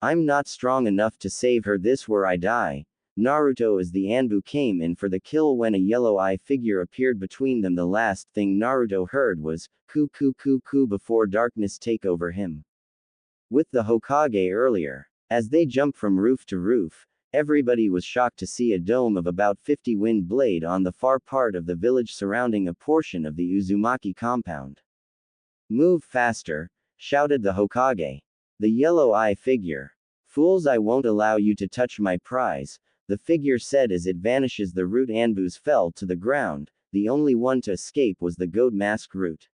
A: "I'm not strong enough to save her, this where I die." Naruto as the Anbu came in for the kill when a yellow eye figure appeared between them. The last thing Naruto heard was, "Ku ku ku ku," before darkness take over him. With the Hokage earlier. As they jumped from roof to roof, everybody was shocked to see a dome of about 50 wind blade on the far part of the village surrounding a portion of the Uzumaki compound. "Move faster," shouted the Hokage. The yellow eye figure. "Fools, I won't allow you to touch my prize," the figure said as it vanishes. The root Anbus fell to the ground. The only one to escape was the goat mask root.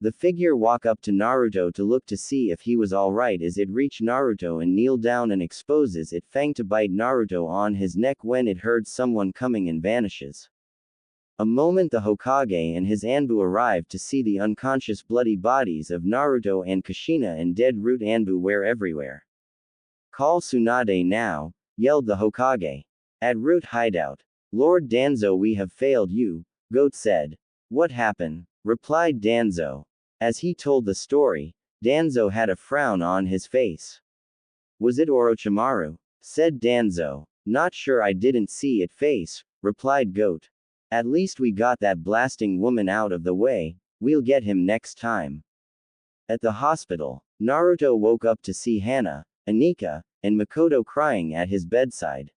A: The figure walked up to Naruto to look to see if he was alright as it reached Naruto and kneeled down and exposes its fang to bite Naruto on his neck when it heard someone coming and vanishes. A moment the Hokage and his Anbu arrived to see the unconscious bloody bodies of Naruto and Kushina and dead root Anbu were everywhere. "Call Tsunade now," yelled the Hokage. At root hideout. "Lord Danzo, we have failed you," Goat said. "What happened?" replied Danzo. As he told the story, Danzo had a frown on his face. "Was it Orochimaru?" said Danzo. "Not sure, I didn't see it face," replied Goat. "At least we got that blasting woman out of the way, we'll get him next time." At the hospital, Naruto woke up to see Hana, Anika, and Makoto crying at his bedside.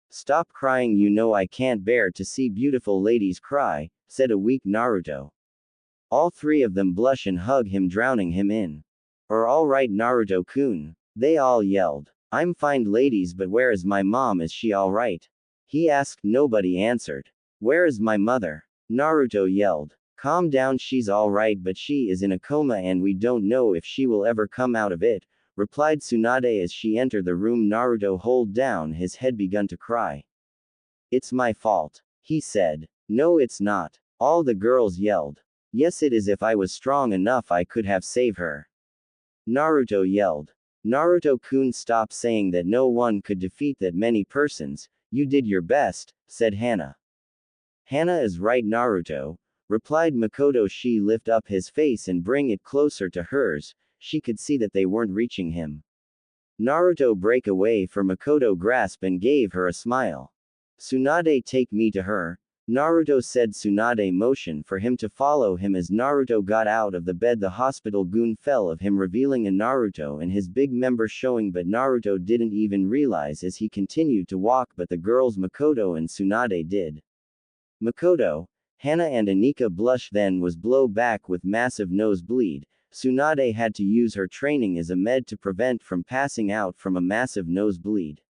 A: "Stop crying, you know I can't bear to see beautiful ladies cry," said a weak Naruto. All three of them blush and hug him, drowning him in. Alright Naruto-kun," they all yelled. "I'm fine ladies, but where is my mom? Is she alright?" he asked. Nobody answered. "Where is my mother?" Naruto yelled. "Calm down, she's alright, but she is in a coma and we don't know if she will ever come out of it," replied Tsunade as she entered the room. Naruto hold down his head, begun to cry. "It's my fault," he said. "No, it's not," all the girls yelled. "Yes, it is. If I was strong enough, I could have saved her," Naruto yelled. "Naruto-kun, stop saying that no one could defeat that many persons. You did your best," said Hana. "Hana is right, Naruto," replied Makoto. She lift up his face and bring it closer to hers. She could see that they weren't reaching him. Naruto break away for Makoto grasp and gave her a smile. "Tsunade, take me to her," Naruto said. Tsunade motioned for him to follow him. As Naruto got out of the bed, the hospital goon fell of him, revealing a Naruto and his big member showing, but Naruto didn't even realize as he continued to walk, but the girls Makoto and Tsunade did. Makoto, Hana and Anika blush, then was blow back with massive nosebleed. Tsunade had to use her training as a med to prevent from passing out from a massive nosebleed.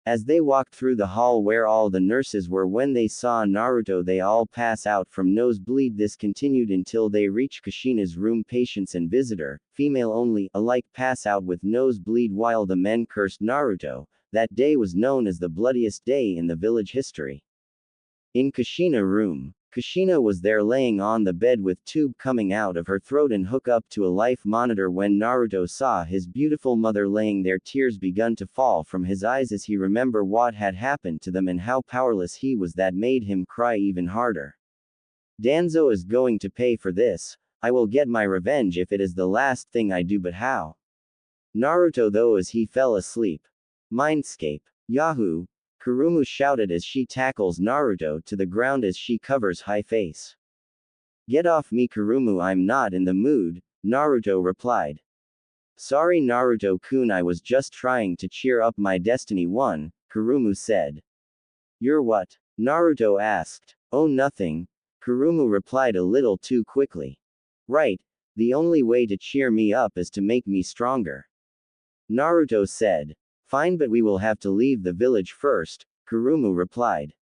A: As they walked through the hall where all the nurses were, when they saw Naruto, they all pass out from nosebleed. This continued until they reached Kushina's room. Patients and visitor, female only, alike pass out with nosebleed while the men cursed Naruto. That day was known as the bloodiest day in the village history. In Kushina room, Kushina was there laying on the bed with tube coming out of her throat and hook up to a life monitor. When Naruto saw his beautiful mother laying there, tears begun to fall from his eyes as he remembered what had happened to them and how powerless he was. That made him cry even harder. "Danzo is going to pay for this. I will get my revenge if it is the last thing I do, but how?" Naruto though as he fell asleep. "Mindscape. Yahoo!" Kurumu shouted as she tackles Naruto to the ground as she covers high face. "Get off me, Kurumu, I'm not in the mood," Naruto replied. Sorry Naruto-kun, I was just trying to cheer up my Destiny 1, Kurumu said. You're what? Naruto asked. Oh, nothing. Kurumu replied a little too quickly. Right, the only way to cheer me up is to make me stronger. Naruto said. Fine, but we will have to leave the village first, Kurumu replied.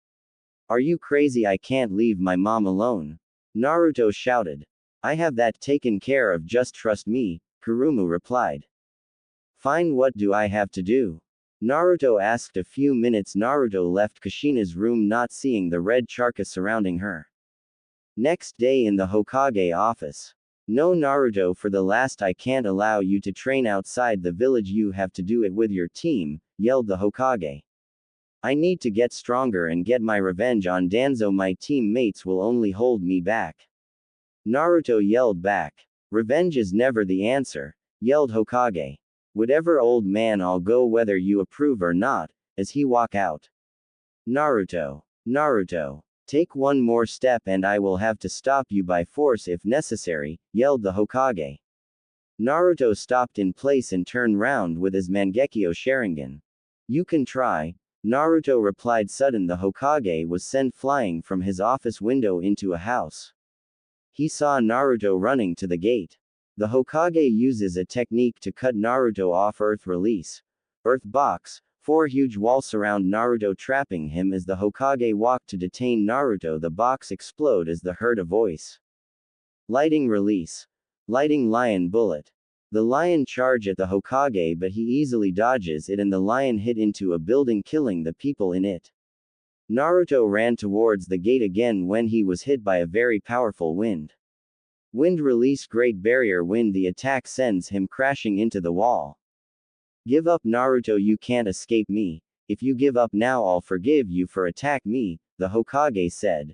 A: Are you crazy? I can't leave my mom alone. Naruto shouted. I have that taken care of, just trust me, Kurumu replied. Fine, what do I have to do? Naruto asked. A few minutes Naruto left Kushina's room, not seeing the red charca surrounding her. Next day in the Hokage office. No Naruto, for the last I can't allow you to train outside the village, you have to do it with your team, yelled the Hokage. I need to get stronger and get my revenge on Danzo, my teammates will only hold me back. Naruto yelled back. Revenge is never the answer, yelled Hokage. Whatever, old man, I'll go whether you approve or not, as he walk out. Naruto. Naruto. Take one more step and I will have to stop you by force if necessary, yelled the Hokage. Naruto stopped in place and turned round with his Mangekyo Sharingan. You can try, Naruto replied. Sudden the Hokage was sent flying from his office window into a house. He saw Naruto running to the gate. The Hokage uses a technique to cut Naruto off. Earth release. Earth box. 4 huge walls surround Naruto, trapping him. As the Hokage walked to detain Naruto, the box explode as the heard a voice. Lighting release. Lighting lion bullet. The lion charge at the Hokage, but he easily dodges it and the lion hit into a building, killing the people in it. Naruto ran towards the gate again when he was hit by a very powerful wind. Wind release, Great Barrier Wind. The attack sends him crashing into the wall. Give up Naruto, you can't escape me. If you give up now I'll forgive you for attack me, the Hokage said.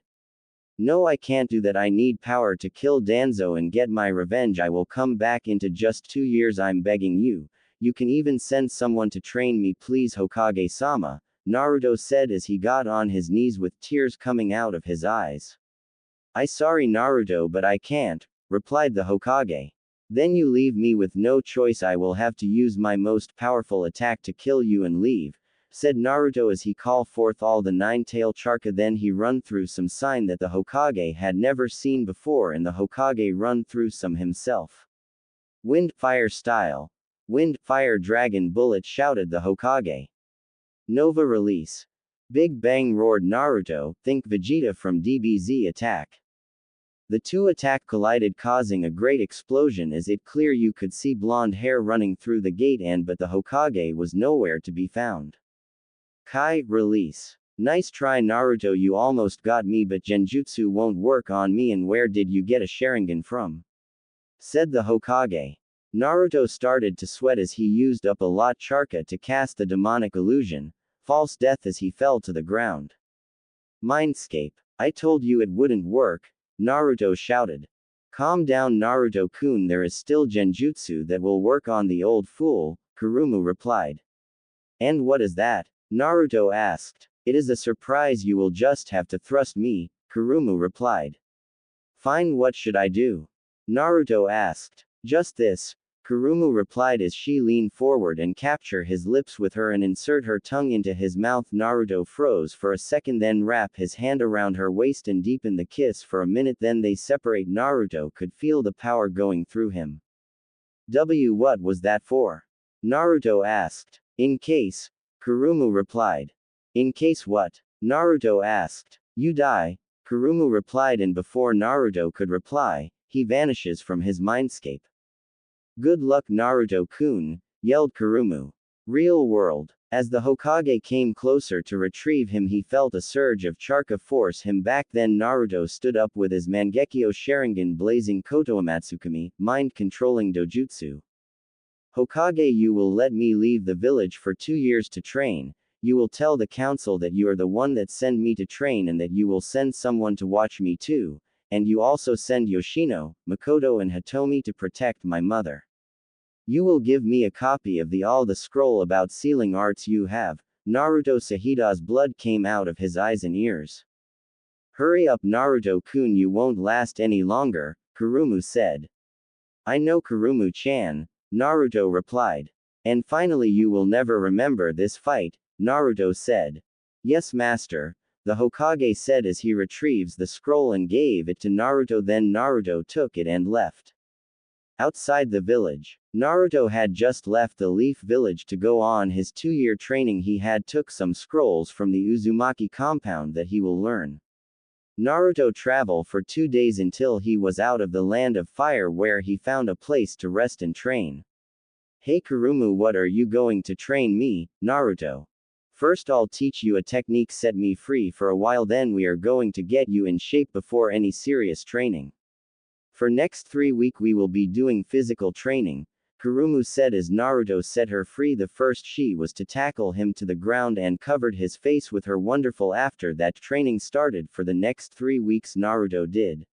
A: No, I can't do that. I need power to kill Danzo and get my revenge. I will come back into just 2 years. I'm begging you. You can even send someone to train me, please, Hokage-sama, Naruto said as he got on his knees with tears coming out of his eyes. I sorry Naruto, but I can't, replied the Hokage. Then you leave me with no choice. I will have to use my most powerful attack to kill you and leave, said Naruto as he called forth all the 9-tail charca. Then he run through some sign that the Hokage had never seen before, and the Hokage run through some himself. Wind, fire style. Wind, fire dragon bullet, shouted the Hokage. Nova release. Big bang, roared Naruto, think Vegeta from DBZ attack. The two attack collided, causing a great explosion. As it clear you could see blonde hair running through the gate, but the Hokage was nowhere to be found. Kai, release. Nice try Naruto, you almost got me, but Genjutsu won't work on me. And where did you get a Sharingan from? Said the Hokage. Naruto started to sweat as he used up a lot charca to cast the demonic illusion, false death, as he fell to the ground. Mindscape. I told you it wouldn't work, Naruto shouted. Calm down Naruto-kun, there is still Genjutsu that will work on the old fool, Kurumu replied. And what is that? Naruto asked. It is a surprise, you will just have to thrust me, Kurumu replied. Fine, what should I do? Naruto asked. Just this, Kurumu replied as she leaned forward and capture his lips with her and insert her tongue into his mouth. Naruto froze for a second, then wrap his hand around her waist and deepen the kiss for a minute, then they separate. Naruto could feel the power going through him. What was that for? Naruto asked. In case, Kurumu replied. In case what? Naruto asked. You die, Kurumu replied, and before Naruto could reply, he vanishes from his mindscape. Good luck Naruto-kun, yelled Kurumu. Real world. As the Hokage came closer to retrieve him, he felt a surge of charca force him back. Then Naruto stood up with his Mangekyo Sharingan blazing Kotoamatsukami, mind-controlling dojutsu. Hokage, you will let me leave the village for 2 years to train. You will tell the council that you are the one that sent me to train and that you will send someone to watch me too. And you also send Yoshino, Makoto and Hitomi to protect my mother. You will give me a copy of the scroll about sealing arts you have. Naruto Sahida's blood came out of his eyes and ears. Hurry up Naruto-kun, you won't last any longer, Kurumu said. I know Kurumu-chan, Naruto replied. And finally you will never remember this fight, Naruto said. Yes master, the Hokage said as he retrieves the scroll and gave it to Naruto. Then Naruto took it and left. Outside the village, Naruto had just left the Leaf Village to go on his 2-year training. He had took some scrolls from the Uzumaki compound that he will learn. Naruto traveled for 2 days until he was out of the land of fire, where he found a place to rest and train. Hey Kurumu, what are you going to train me, Naruto? First I'll teach you a technique, set me free for a while, then we are going to get you in shape before any serious training. For next 3 weeks we will be doing physical training, Kurumu said as Naruto set her free. The first she was to tackle him to the ground and covered his face with her wonderful. After that training started for the next 3 weeks, Naruto did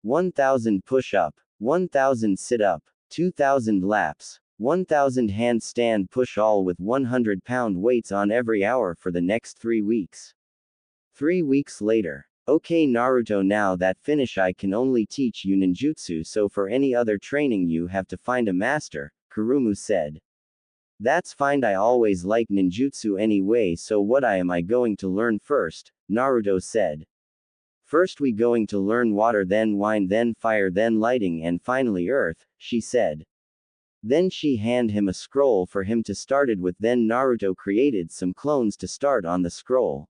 A: 1000 push-up, 1000 sit-up, 2000 laps, 1000 handstand push, all with 100-pound weights on every hour for the next 3 weeks. 3 weeks later. Okay Naruto, now that finish I can only teach you ninjutsu, so for any other training you have to find a master, Kurumu said. That's fine, I always like ninjutsu anyway, so what am I going to learn first, Naruto said. First we going to learn water, then wind, then fire, then lighting, and finally earth, she said. Then she handed him a scroll for him to started with. Then Naruto created some clones to start on the scroll.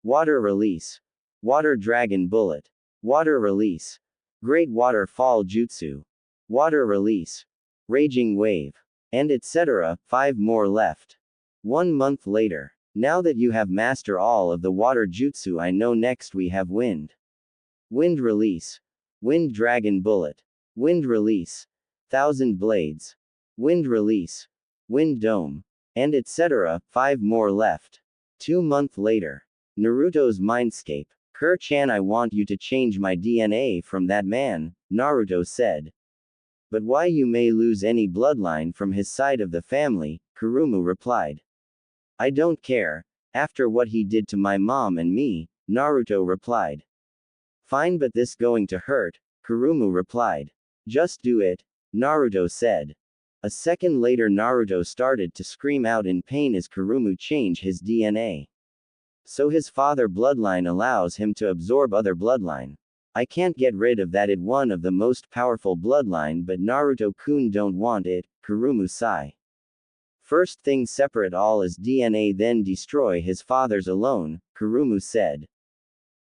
A: Water release. Water dragon bullet. Water release. Great waterfall jutsu. Water release. Raging wave. And etc. 5 more left. 1 month later. Now that you have mastered all of the water jutsu, I know next we have wind. Wind release. Wind dragon bullet. Wind release. 1000 blades. Wind release. Wind dome. And etc. 5 more left. 2 months later. Naruto's mindscape. Kur-chan, I want you to change my DNA from that man, Naruto said. But why, you may lose any bloodline from his side of the family, Kurumu replied. I don't care, after what he did to my mom and me, Naruto replied. Fine, but this going to hurt, Kurumu replied. Just do it, Naruto said. A second later Naruto started to scream out in pain as Kurumu changed his DNA. So his father bloodline allows him to absorb other bloodline. I can't get rid of that, it one of the most powerful bloodline, but Naruto-kun don't want it, Kurumu sigh. First thing separate all his DNA, then destroy his father's alone, Kurumu said.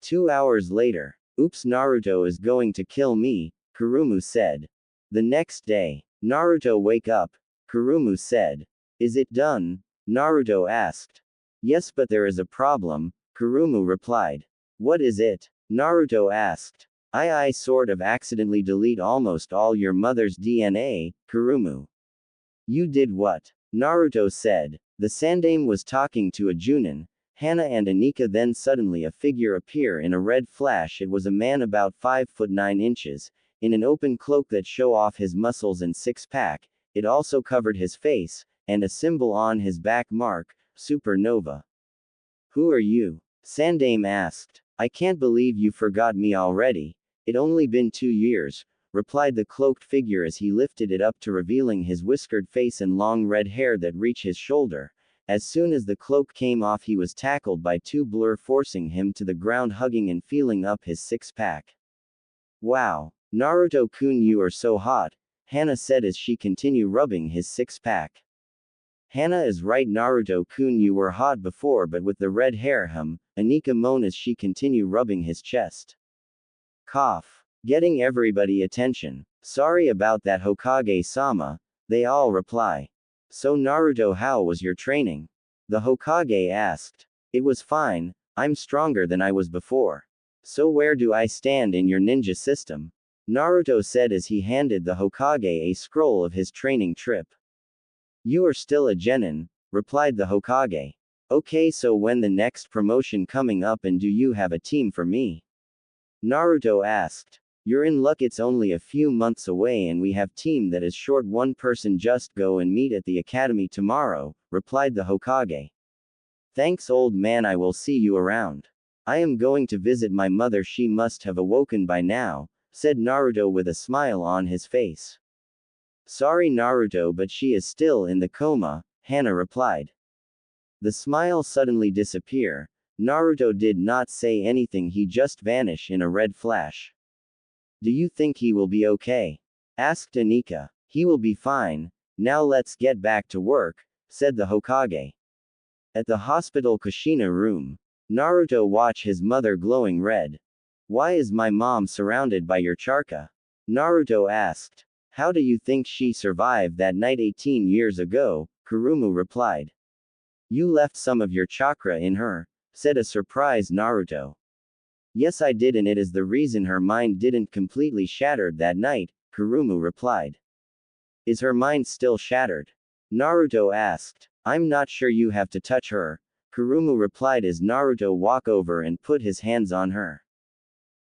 A: 2 hours later. Oops, Naruto is going to kill me, Kurumu said. The next day. Naruto, wake up, Kurumu said. Is it done? Naruto asked. Yes, but there is a problem, Kurumu replied. What is it? Naruto asked. I sort of accidentally delete almost all your mother's DNA, Kurumu. You did what? Naruto said. The Sandaime was talking to a Junin, Hana and Anika, then suddenly a figure appeared in a red flash. It was a man about 5 foot 9 inches, in an open cloak that show off his muscles and six-pack. It also covered his face, and a symbol on his back mark, Supernova. Who are you? Sandaime asked. I can't believe you forgot me already. It only been 2 years, replied the cloaked figure as he lifted it up to revealing his whiskered face and long red hair that reached his shoulder. As soon as the cloak came off, he was tackled by 2 blur, forcing him to the ground, hugging and feeling up his six-pack. Wow, Naruto-kun, you are so hot, Hana said as she continued rubbing his six-pack. Hana is right, Naruto-kun, you were hot before, but with the red hair, Anika moaned as she continued rubbing his chest. Cough. Getting everybody attention. Sorry about that, Hokage-sama, they all reply. So Naruto, how was your training? The Hokage asked. It was fine, I'm stronger than I was before. So where do I stand in your ninja system? Naruto said as he handed the Hokage a scroll of his training trip. You are still a genin, replied the Hokage. Okay, so when the next promotion coming up, and do you have a team for me? Naruto asked. You're in luck, it's only a few months away and we have team that is short 1 person, just go and meet at the academy tomorrow, replied the Hokage. Thanks old man, I will see you around. I am going to visit my mother, she must have awoken by now, said Naruto with a smile on his face. Sorry Naruto, but she is still in the coma, Hana replied. The smile suddenly disappeared. Naruto did not say anything, he just vanished in a red flash. Do you think he will be okay? Asked Anika. He will be fine. Now let's get back to work, said the Hokage. At the hospital Kushina room, Naruto watched his mother glowing red. Why is my mom surrounded by your chakra? Naruto asked. How do you think she survived that night 18 years ago? Kurumu replied. You left some of your chakra in her, said a surprised Naruto. Yes, I did, and it is the reason her mind didn't completely shattered that night, Kurumu replied. Is her mind still shattered? Naruto asked. I'm not sure, you have to touch her, Kurumu replied as Naruto walked over and put his hands on her.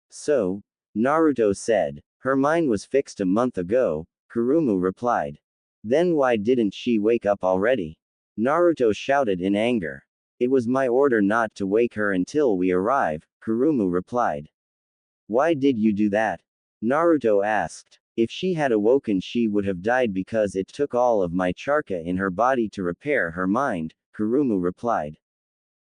A: So, Naruto said, her mind was fixed a month ago, Kurumu replied. Then why didn't she wake up already? Naruto shouted in anger. It was my order not to wake her until we arrive, Kurumu replied. Why did you do that? Naruto asked. If she had awoken, she would have died because it took all of my chakra in her body to repair her mind, Kurumu replied.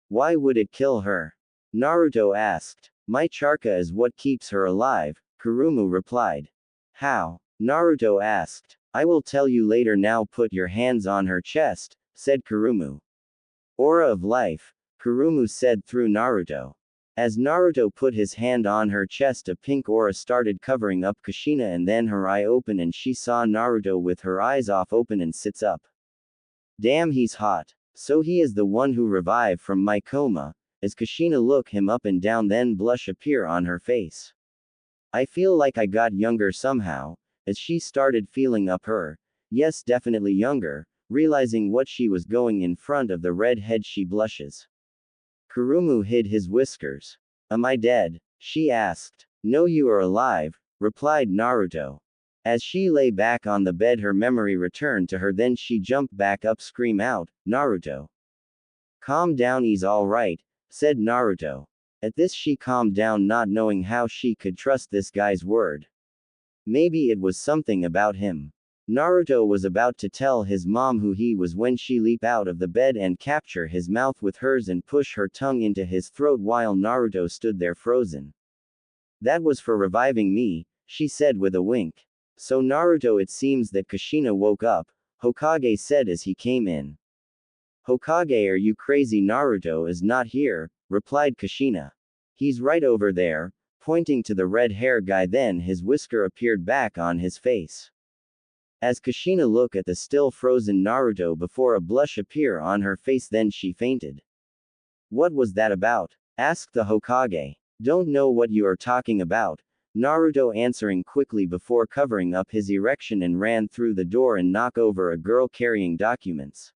A: Why would it kill her? Naruto asked. My chakra is what keeps her alive, Kurumu replied. How? Naruto asked. I will tell you later, now put your hands on her chest, said Kurumu. Aura of life, Kurumu said through Naruto. As Naruto put his hand on her chest, a pink aura started covering up Kushina, and then her eye opened and she saw Naruto with her eyes off open and sits up. Damn, he's hot. So he is the one who revived from my coma, as Kushina looked him up and down, then blush appear on her face. I feel like I got younger somehow, as she started feeling up her, yes, definitely younger, realizing what she was going in front of the red head, she blushes. Kurumu hid his whiskers. Am I dead? She asked. No, you are alive, replied Naruto. As she lay back on the bed, her memory returned to her, then she jumped back up, scream out, Naruto. Calm down, he's alright, said Naruto. At this she calmed down, not knowing how she could trust this guy's word. Maybe it was something about him. Naruto was about to tell his mom who he was when she leaped out of the bed and capture his mouth with hers and push her tongue into his throat while Naruto stood there frozen. That was for reviving me, she said with a wink. So Naruto, it seems that Kushina woke up, Hokage said as he came in. Hokage, are you crazy? Naruto is not here, replied Kushina. He's right over there, pointing to the red hair guy, then his whisker appeared back on his face. As Kushina looked at the still frozen Naruto before a blush appeared on her face, then she fainted. What was that about? Asked the Hokage. Don't know what you are talking about, Naruto answering quickly before covering up his erection and ran through the door and knocked over a girl carrying documents.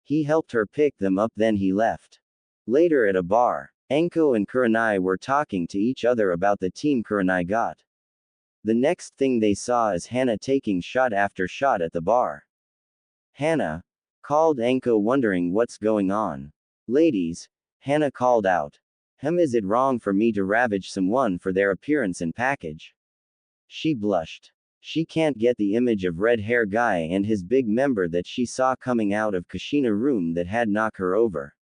A: He helped her pick them up, then he left. Later at a bar, Anko and Kurenai were talking to each other about the team Kurenai got. The next thing they saw is Hana taking shot after shot at the bar. Hana called Anko, wondering what's going on. Ladies, Hana called out. Is it wrong for me to ravage someone for their appearance and package? She blushed. She can't get the image of red hair guy and his big member that she saw coming out of Kushina room that had knocked her over.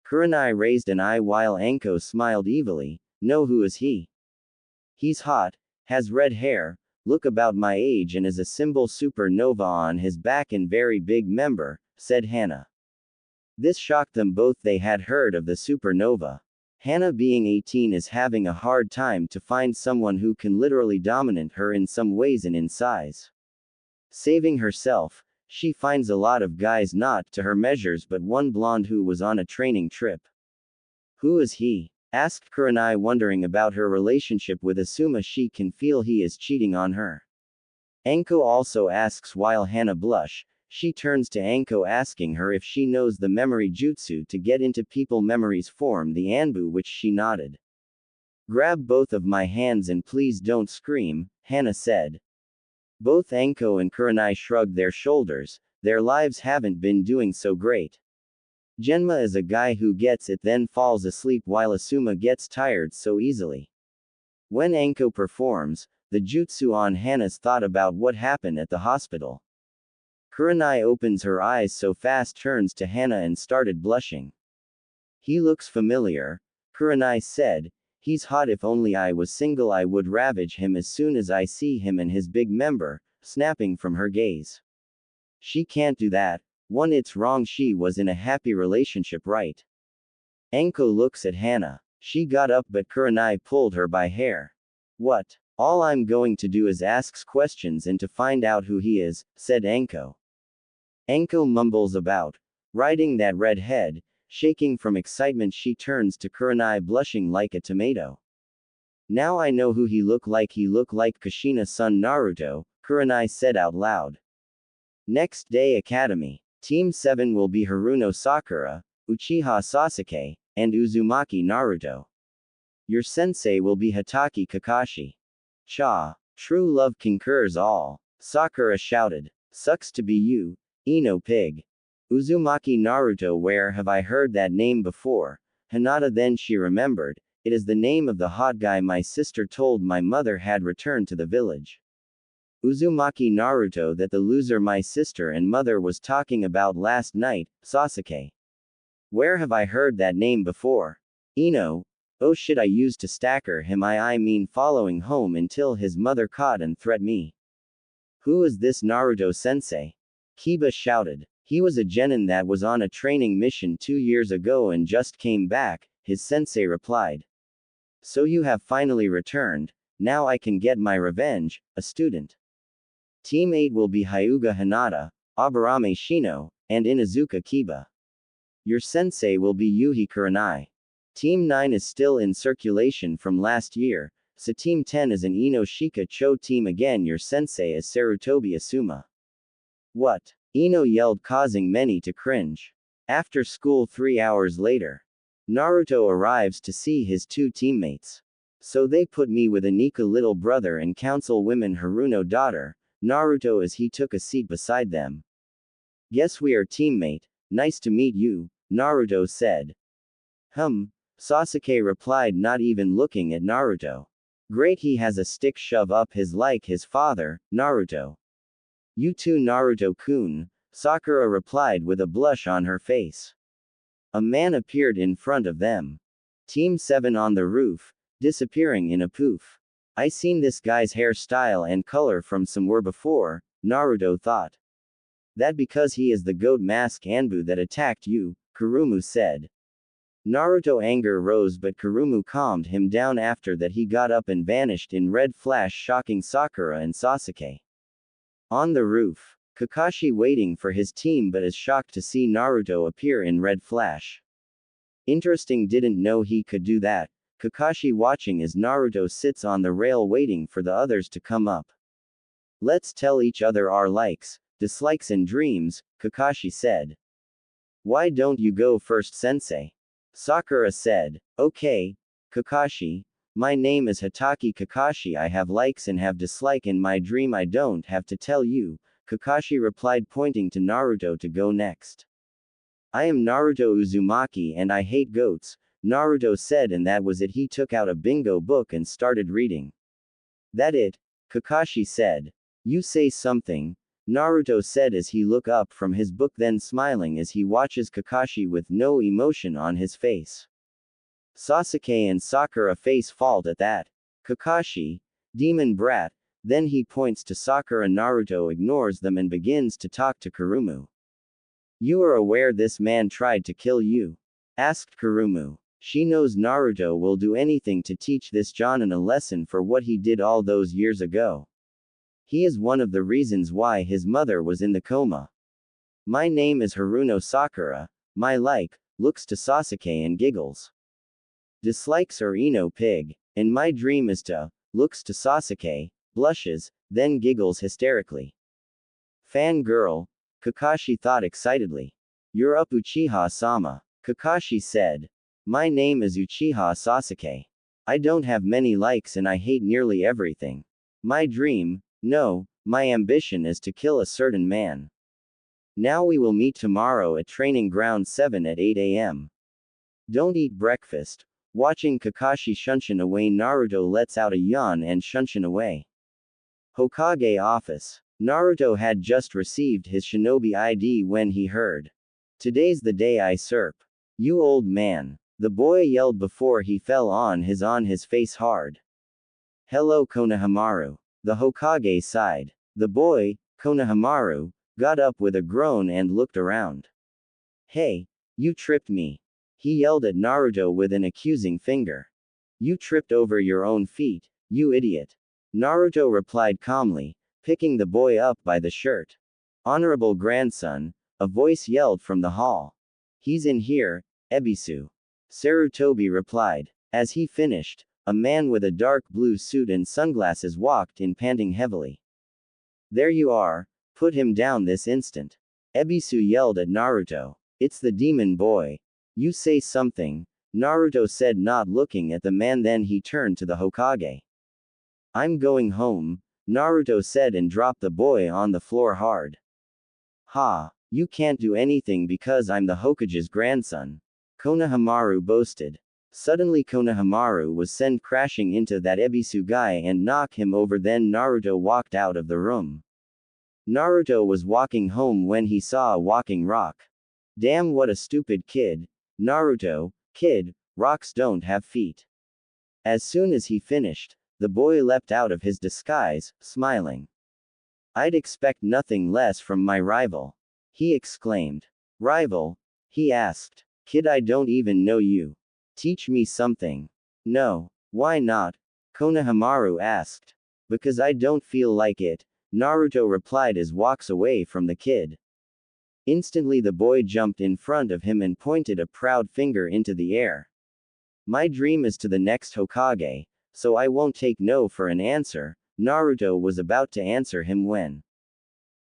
A: Kurenai raised an eye while Anko smiled evilly. No, who is he? He's hot, has red hair, look about my age, and is a symbol supernova on his back and very big member, said Hana. This shocked them both. They had heard of the supernova. Hana, being 18, is having a hard time to find someone who can literally dominate her in some ways and in size. Saving herself, she finds a lot of guys not to her measures but one blonde who was on a training trip. Who is he? Asked Kurenai, wondering about her relationship with Asuma. She can feel he is cheating on her. Anko also asks while Hana blush. She turns to Anko asking her if she knows the memory jutsu to get into people memories form the Anbu, which she nodded. Grab both of my hands and please don't scream, Hana said. Both Anko and Kurenai shrugged their shoulders. Their lives haven't been doing so great. Genma is a guy who gets it then falls asleep while Asuma gets tired so easily. When Anko performs, the jutsu on Hana's thought about what happened at the hospital. Kurenai opens her eyes so fast turns to Hana and started blushing. He looks familiar, Kurenai said. He's hot. If only I was single I would ravage him as soon as I see him and his big member, snapping from her gaze. She can't do that. One, it's wrong, she was in a happy relationship, right? Enko looks at Hana. She got up but Kurenai pulled her by hair. What? All I'm going to do is ask questions and to find out who he is, said Enko. Enko mumbles about riding that red head. Shaking from excitement she turns to Kurenai blushing like a tomato. Now I know who he looked like Kushina's son Naruto, Kurenai said out loud. Next day Academy. Team 7 will be Haruno Sakura, Uchiha Sasuke, and Uzumaki Naruto. Your sensei will be Hatake Kakashi. Cha. True love conquers all. Sakura shouted. Sucks to be you, Ino pig. Uzumaki Naruto, where have I heard that name before? Hinata. Then she remembered, it is the name of the hot guy my sister told my mother had returned to the village. Uzumaki Naruto, that the loser my sister and mother was talking about last night, Sasuke. Where have I heard that name before? Ino. Oh shit, I used to stacker him, I mean following home until his mother caught and threat me. Who is this Naruto sensei? Kiba shouted. He was a genin that was on a training mission 2 years ago and just came back, his sensei replied. So you have finally returned, now I can get my revenge, a student. Team 8 will be Hyuga Hinata, Aburame Shino, and Inazuka Kiba. Your sensei will be Yuhi Kurenai. Team 9 is still in circulation from last year, so Team 10 is an Ino Shika Cho team again. Your sensei is Sarutobi Asuma. What? Ino yelled, causing many to cringe. After school 3 hours later, Naruto arrives to see his 2 teammates. So they put me with Anika little brother and councilwoman Haruno daughter, Naruto, as he took a seat beside them. Guess we are teammate, nice to meet you, Naruto said. Sasuke replied, not even looking at Naruto. Great, he has a stick shove up his like his father, Naruto. You too, Naruto-kun, Sakura replied with a blush on her face. A man appeared in front of them. Team 7 on the roof, disappearing in a poof. I seen this guy's hairstyle and color from somewhere before, Naruto thought. That because he is the goat mask Anbu that attacked you, Kurumu said. Naruto anger rose but Kurumu calmed him down. After that he got up and vanished in red flash, shocking Sakura and Sasuke. On the roof, Kakashi waiting for his team but is shocked to see Naruto appear in red flash. Interesting, didn't know he could do that. Kakashi watching as Naruto sits on the rail waiting for the others to come up. Let's tell each other our likes, dislikes and dreams, Kakashi said. Why don't you go first, sensei? Sakura said. Okay, Kakashi. My name is Hatake Kakashi. I have likes and have dislike in my dream. I don't have to tell you, Kakashi replied, pointing to Naruto to go next. I am Naruto Uzumaki and I hate goats, Naruto said, and that was it. He took out a bingo book and started reading. That it? Kakashi said. You say something, Naruto said as he looked up from his book, then smiling as he watches Kakashi with no emotion on his face. Sasuke and Sakura face fault at that. Kakashi, demon brat, then he points to Sakura. Naruto ignores them and begins to talk to Kurumu. You are aware this man tried to kill you? Asked Kurumu. She knows Naruto will do anything to teach this Jonin a lesson for what he did all those years ago. He is one of the reasons why his mother was in the coma. My name is Haruno Sakura, my like, looks to Sasuke and giggles. Dislikes are Ino pig, and my dream is to, looks to Sasuke, blushes, then giggles hysterically. Fangirl, Kakashi thought excitedly. You're up Uchiha-sama, Kakashi said. My name is Uchiha Sasuke. I don't have many likes and I hate nearly everything. My dream, no, my ambition is to kill a certain man. Now we will meet tomorrow at Training Ground 7 at 8 a.m. Don't eat breakfast. Watching Kakashi shunshin away, Naruto lets out a yawn and shunshin away. Hokage office. Naruto had just received his shinobi ID when he heard. Today's the day I serp. You old man. The boy yelled before he fell on his face hard. Hello Konohamaru. The Hokage sighed. The boy, Konohamaru, got up with a groan and looked around. Hey, you tripped me. He yelled at Naruto with an accusing finger. You tripped over your own feet, you idiot. Naruto replied calmly, picking the boy up by the shirt. Honorable grandson, a voice yelled from the hall. He's in here, Ebisu. Sarutobi replied. As he finished, a man with a dark blue suit and sunglasses walked in panting heavily. There you are, put him down this instant. Ebisu yelled at Naruto. It's the demon boy. You say something, Naruto said, not looking at the man. Then he turned to the Hokage. I'm going home, Naruto said and dropped the boy on the floor hard. Ha, you can't do anything because I'm the Hokage's grandson. Konohamaru boasted. Suddenly Konohamaru was sent crashing into that Ebisu guy and knock him over. Then Naruto walked out of the room. Naruto was walking home when he saw a walking rock. Damn, what a stupid kid. Naruto, kid, rocks don't have feet. As soon as he finished, the boy leapt out of his disguise, smiling. I'd expect nothing less from my rival. He exclaimed. Rival? He asked. Kid, I don't even know you. Teach me something. No. Why not? Konohamaru asked. Because I don't feel like it, Naruto replied as walks away from the kid. Instantly the boy jumped in front of him and pointed a proud finger into the air. My dream is to the next Hokage, so I won't take no for an answer. Naruto was about to answer him when.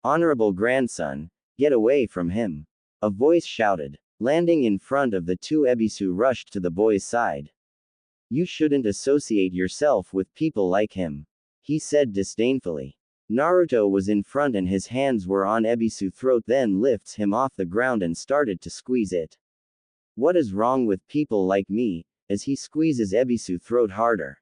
A: Honorable grandson, get away from him. A voice shouted. Landing in front of the two, Ebisu rushed to the boy's side. You shouldn't associate yourself with people like him, he said disdainfully. Naruto was in front and his hands were on Ebisu's throat, then lifts him off the ground and started to squeeze it. What is wrong with people like me? As he squeezes Ebisu's throat harder.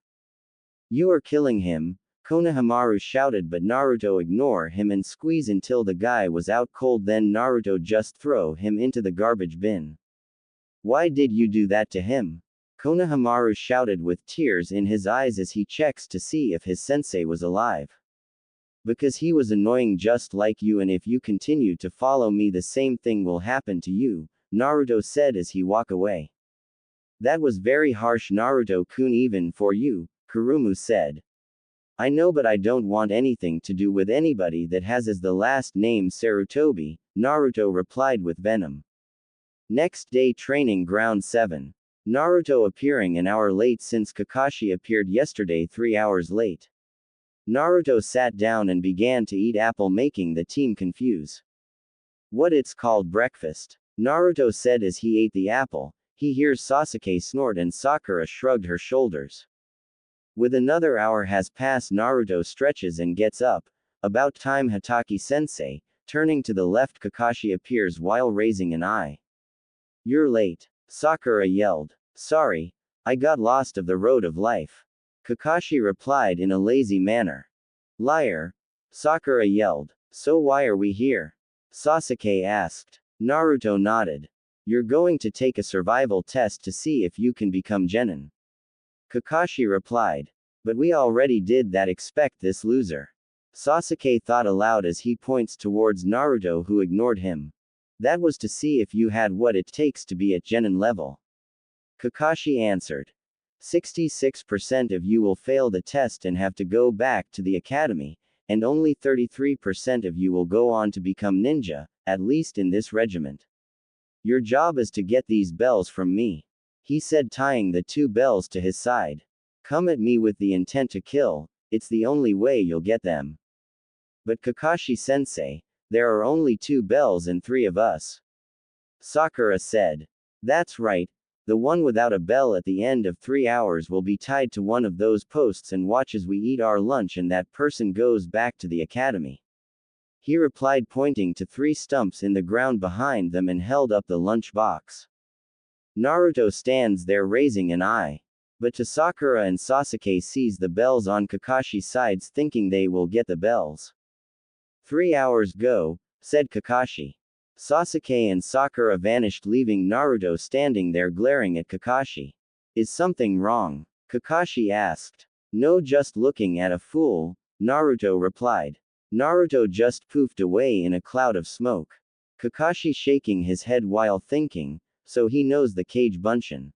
A: You are killing him, Konohamaru shouted, but Naruto ignored him and squeeze until the guy was out cold. Then Naruto just throw him into the garbage bin. Why did you do that to him? Konohamaru shouted with tears in his eyes as he checks to see if his sensei was alive. Because he was annoying just like you, and if you continue to follow me the same thing will happen to you, Naruto said as he walked away. That was very harsh, Naruto-kun, even for you, Kurumu said. I know, but I don't want anything to do with anybody that has as the last name Sarutobi, Naruto replied with venom. Next day, training ground 7. Naruto appearing an hour late since Kakashi appeared yesterday 3 hours late. Naruto sat down and began to eat apple, making the team confuse. What, it's called breakfast? Naruto said as he ate the apple. He hears Sasuke snort and Sakura shrugged her shoulders. With another hour has passed, Naruto stretches and gets up. About time, Hatake-sensei. Turning to the left, Kakashi appears while raising an eye. You're late, Sakura yelled. Sorry, I got lost of the road of life. Kakashi replied in a lazy manner. Liar, Sakura yelled. So why are we here? Sasuke asked. Naruto nodded. You're going to take a survival test to see if you can become Genin. Kakashi replied. But we already did that, expect this loser. Sasuke thought aloud as he points towards Naruto, who ignored him. That was to see if you had what it takes to be at Genin level. Kakashi answered. 66% of you will fail the test and have to go back to the academy, and only 33% of you will go on to become ninja, at least in this regiment. Your job is to get these bells from me, he said, tying the 2 bells to his side. Come at me with the intent to kill, it's the only way you'll get them. But Kakashi-sensei, there are only 2 bells and 3 of us. Sakura said. That's right, the one without a bell at the end of 3 hours will be tied to one of those posts and watch as we eat our lunch and that person goes back to the academy. He replied, pointing to 3 stumps in the ground behind them and held up the lunch box. Naruto stands there raising an eye. But to Sakura and Sasuke sees the bells on Kakashi's sides thinking they will get the bells. 3 hours go, said Kakashi. Sasuke and Sakura vanished leaving Naruto standing there glaring at Kakashi. Is something wrong? Kakashi asked. No, just looking at a fool, Naruto replied. Naruto just poofed away in a cloud of smoke. Kakashi shaking his head while thinking, so he knows the Kage Bunshin.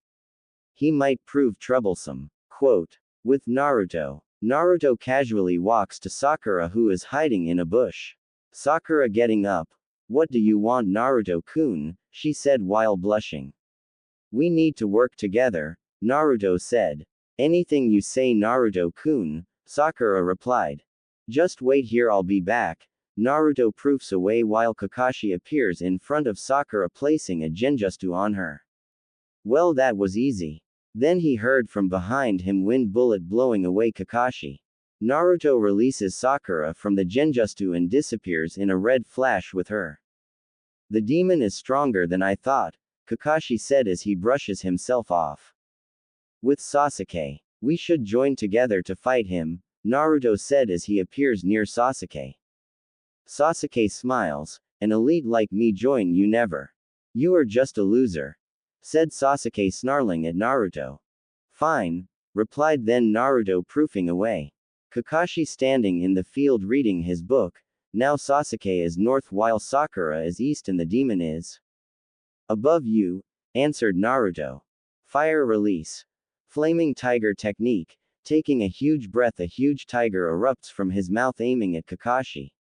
A: He might prove troublesome. Quote. With Naruto. Naruto casually walks to Sakura who is hiding in a bush. Sakura getting up. What do you want, Naruto-kun? She said while blushing. We need to work together, Naruto said. Anything you say, Naruto-kun, Sakura replied. Just wait here, I'll be back. Naruto proofs away while Kakashi appears in front of Sakura placing a genjutsu on her. Well, that was easy. Then he heard from behind him wind bullet blowing away Kakashi. Naruto releases Sakura from the genjutsu and disappears in a red flash with her. The demon is stronger than I thought, Kakashi said as he brushes himself off. With Sasuke. We should join together to fight him, Naruto said as he appears near Sasuke. Sasuke smiles. An elite like me join you never. You are just a loser, said Sasuke snarling at Naruto. Fine, replied then Naruto proofing away. Kakashi standing in the field reading his book. Now Sasuke is north while Sakura is east and the demon is above you, answered Naruto. Fire release. Flaming tiger technique. Taking a huge breath, a huge tiger erupts from his mouth aiming at Kakashi.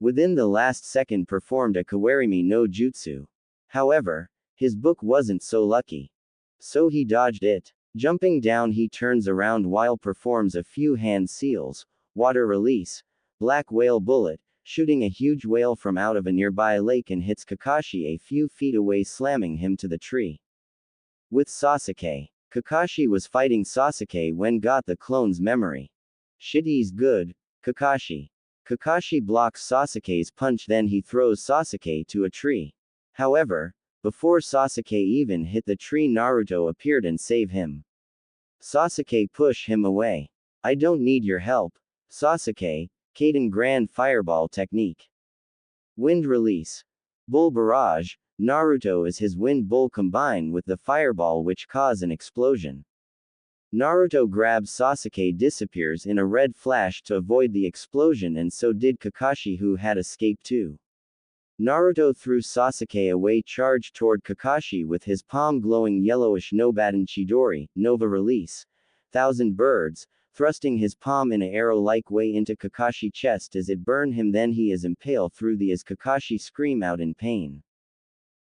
A: Within the last second performed a Kawarimi no Jutsu. However, his book wasn't so lucky. So he dodged it. Jumping down he turns around while performs a few hand seals, water release, black whale bullet, shooting a huge whale from out of a nearby lake and hits Kakashi a few feet away slamming him to the tree. With Sasuke. Kakashi was fighting Sasuke when got the clone's memory. Shitty's good, Kakashi. Kakashi blocks Sasuke's punch then he throws Sasuke to a tree. However, before Sasuke even hit the tree Naruto appeared and saved him. Sasuke push him away. I don't need your help, Sasuke, Kaden Grand Fireball technique. Wind release. Bull barrage, Naruto is his wind bull combined with the fireball which cause an explosion. Naruto grabs Sasuke disappears in a red flash to avoid the explosion and so did Kakashi who had escaped too. Naruto threw Sasuke away charged toward Kakashi with his palm glowing yellowish Nobaden Chidori, Nova release. Thousand birds, thrusting his palm in a arrow-like way into Kakashi chest as it burn him then he is impaled through the as Kakashi scream out in pain.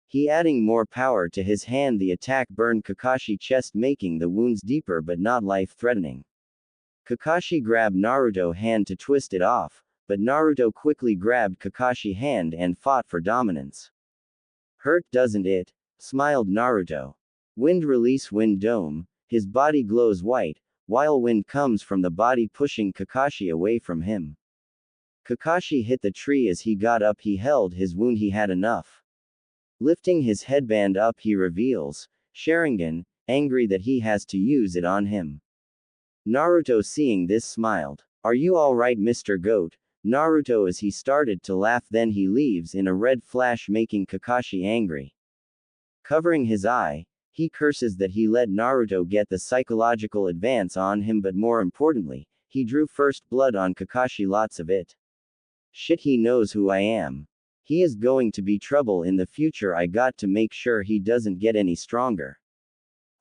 A: He adding more power to his hand the attack burned Kakashi chest making the wounds deeper but not life-threatening. Kakashi grabbed Naruto hand to twist it off, but Naruto quickly grabbed Kakashi hand and fought for dominance. Hurt doesn't it? Smiled Naruto. Wind release wind dome, his body glows white, while wind comes from the body pushing Kakashi away from him. Kakashi hit the tree as he got up he held his wound he had enough. Lifting his headband up he reveals, Sharingan, angry that he has to use it on him. Naruto seeing this smiled. Are you alright Mr. Goat? Naruto as he started to laugh then he leaves in a red flash making Kakashi angry. Covering his eye, he curses that he let Naruto get the psychological advance on him but more importantly, he drew first blood on Kakashi lots of it. Shit he knows who I am. He is going to be trouble in the future I got to make sure he doesn't get any stronger.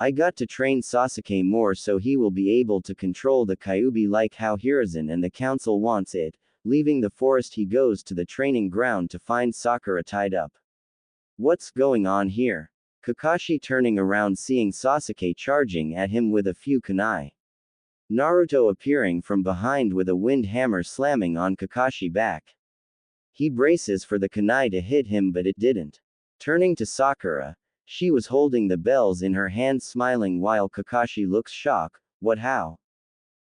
A: I got to train Sasuke more so he will be able to control the Kyuubi like how Hiruzen and the council wants it. Leaving the forest he goes to the training ground to find Sakura tied up. What's going on here? Kakashi turning around seeing Sasuke charging at him with a few kunai. Naruto appearing from behind with a wind hammer slamming on Kakashi back. He braces for the kunai to hit him but it didn't. Turning to Sakura, she was holding the bells in her hand smiling while Kakashi looks shocked, what how?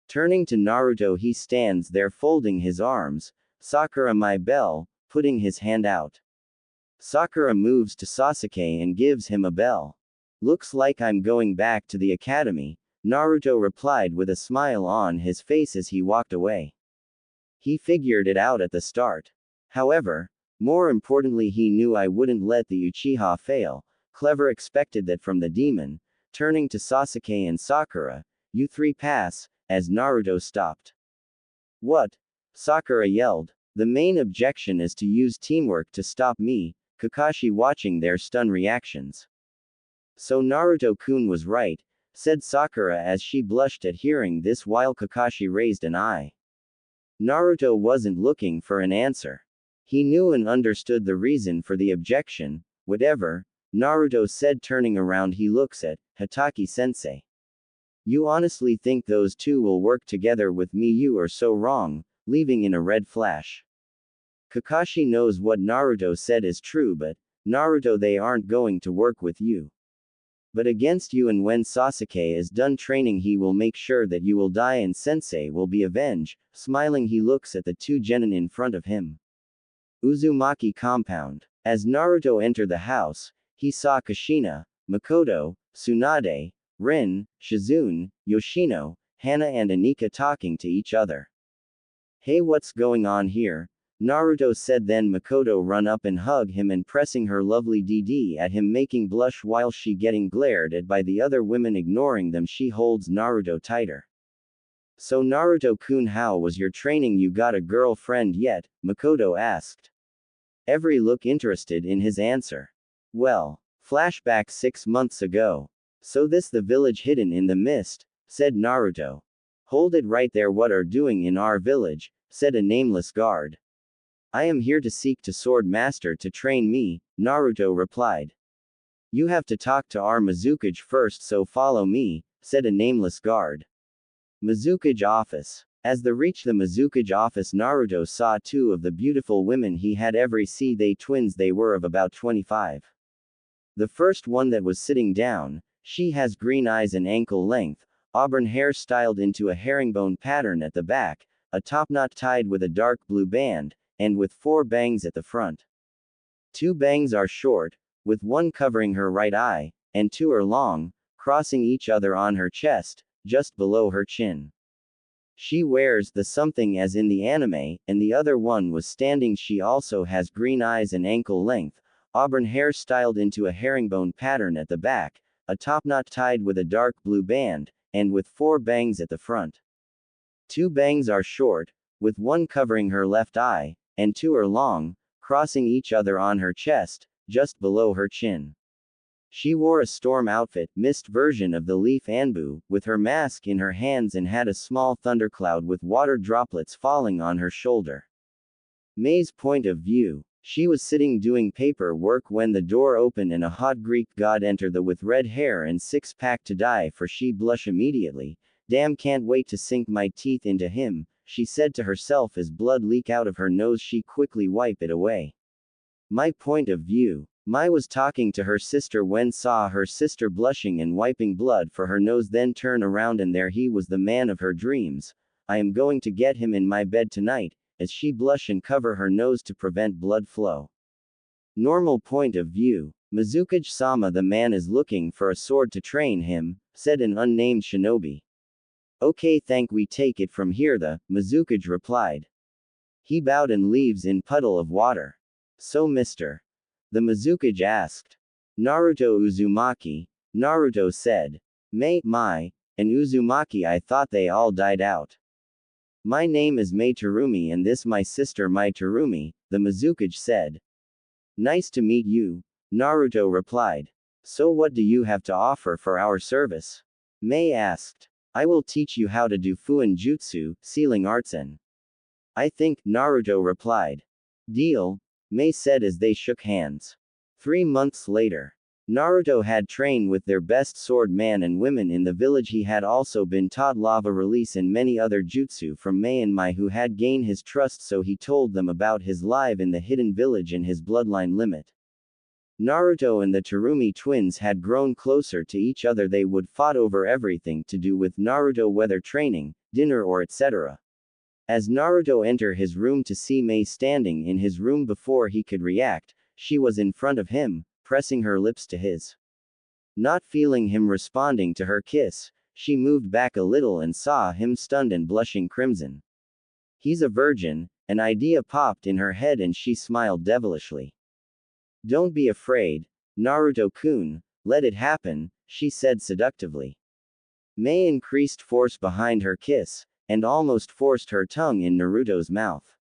A: Turning to Naruto he stands there folding his arms, Sakura my bell, putting his hand out. Sakura moves to Sasuke and gives him a bell. Looks like I'm going back to the academy, Naruto replied with a smile on his face as he walked away. He figured it out at the start. However, more importantly, he knew I wouldn't let the Uchiha fail. Clever expected that from the demon. Turning to Sasuke and Sakura, "You three pass," as Naruto stopped. "What?" Sakura yelled. "The main objection is to use teamwork to stop me," Kakashi watching their stunned reactions. "So Naruto-kun was right," said Sakura as she blushed at hearing this while Kakashi raised an eye. Naruto wasn't looking for an answer. He knew and understood the reason for the objection. "Whatever," Naruto said, turning around. He looks at Hatake-sensei. "You honestly think those two will work together with me? You are so wrong," leaving in a red flash. Kakashi knows what Naruto said is true, but Naruto, they aren't going to work with you. But against you, and when Sasuke is done training he will make sure that you will die and Sensei will be avenged." Smiling, he looks at the two genin in front of him. Uzumaki compound. As Naruto entered the house, he saw Kushina, Makoto, Tsunade, Rin, Shizune, Yoshino, Hana and Anika talking to each other. "Hey, what's going on here?" Naruto said. Then Makoto run up and hug him and pressing her lovely DD at him, making blush while she getting glared at by the other women. Ignoring them, she holds Naruto tighter. "So Naruto-kun, how was your training? You got a girlfriend yet?" Makoto asked. Every look interested in his answer. "Well, flashback 6 months ago. So this the village hidden in the mist," said Naruto. "Hold it right there. What are doing in our village?" said a nameless guard. "I am here to seek to sword master to train me," Naruto replied. "You have to talk to our Mizukage first, so follow me," said a nameless guard. Mizukage office. As they reached the Mizukage office, Naruto saw two of the beautiful women he had ever seen. They twins. They were of about 25. The first one that was sitting down, she has green eyes and ankle length, auburn hair styled into a herringbone pattern at the back, a topknot tied with a dark blue band, and with 4 bangs at the front. 2 bangs are short, with one covering her right eye, and 2 are long, crossing each other on her chest, just below her chin. She wears the something as in the anime, and the other one was standing. She also has green eyes and ankle length, auburn hair styled into a herringbone pattern at the back, a topknot tied with a dark blue band, and with 4 bangs at the front. 2 bangs are short, with one covering her left eye, and 2 are long, crossing each other on her chest, just below her chin. She wore a storm outfit, mist version of the leaf Anbu, with her mask in her hands, and had a small thundercloud with water droplets falling on her shoulder. May's point of view. She was sitting doing paperwork when the door opened and a hot Greek god entered with red hair and 6-pack to die for. She blushed immediately. "Damn, can't wait to sink my teeth into him," she said to herself as blood leaked out of her nose. She quickly wiped it away. My point of view. Mai was talking to her sister when saw her sister blushing and wiping blood for her nose, then turn around and there he was, the man of her dreams. "I am going to get him in my bed tonight," as she blush and cover her nose to prevent blood flow. Normal point of view. "Mizukage-sama, the man is looking for a sword to train him," said an unnamed shinobi. "Okay, thank we take it from here," the Mizukage replied. He bowed and leaves in puddle of water. "So Mr. the Mizukage asked. "Naruto Uzumaki," Naruto said. "Mai, and Uzumaki, I thought they all died out." "My name is Mai Terumi and this my sister Mai Terumi," the Mizukage said. "Nice to meet you," Naruto replied. "So what do you have to offer for our service?" Mai asked. "I will teach you how to do Fuin Jutsu, sealing arts and..." "I think," Naruto replied. "Deal," Mai said as they shook hands. 3 months later. Naruto had trained with their best sword man and women in the village. He had also been taught lava release and many other jutsu from Mai and Mai, who had gained his trust, so he told them about his life in the hidden village and his bloodline limit. Naruto and the Terumi twins had grown closer to each other. They would fought over everything to do with Naruto, whether training, dinner or etc. As Naruto entered his room to see Mai standing in his room, before he could react, she was in front of him, pressing her lips to his. Not feeling him responding to her kiss, she moved back a little and saw him stunned and blushing crimson. He's a virgin, an idea popped in her head and she smiled devilishly. Don't be afraid, Naruto-kun, let it happen, she said seductively. Mei increased force behind her kiss, and almost forced her tongue in Naruto's mouth.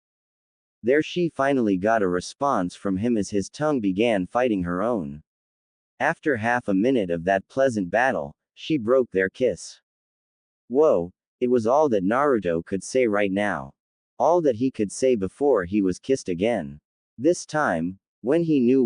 A: There she finally got a response from him as his tongue began fighting her own. After half a minute of that pleasant battle, she broke their kiss. Whoa, it was all that Naruto could say right now. All that he could say before he was kissed again. This time, when he knew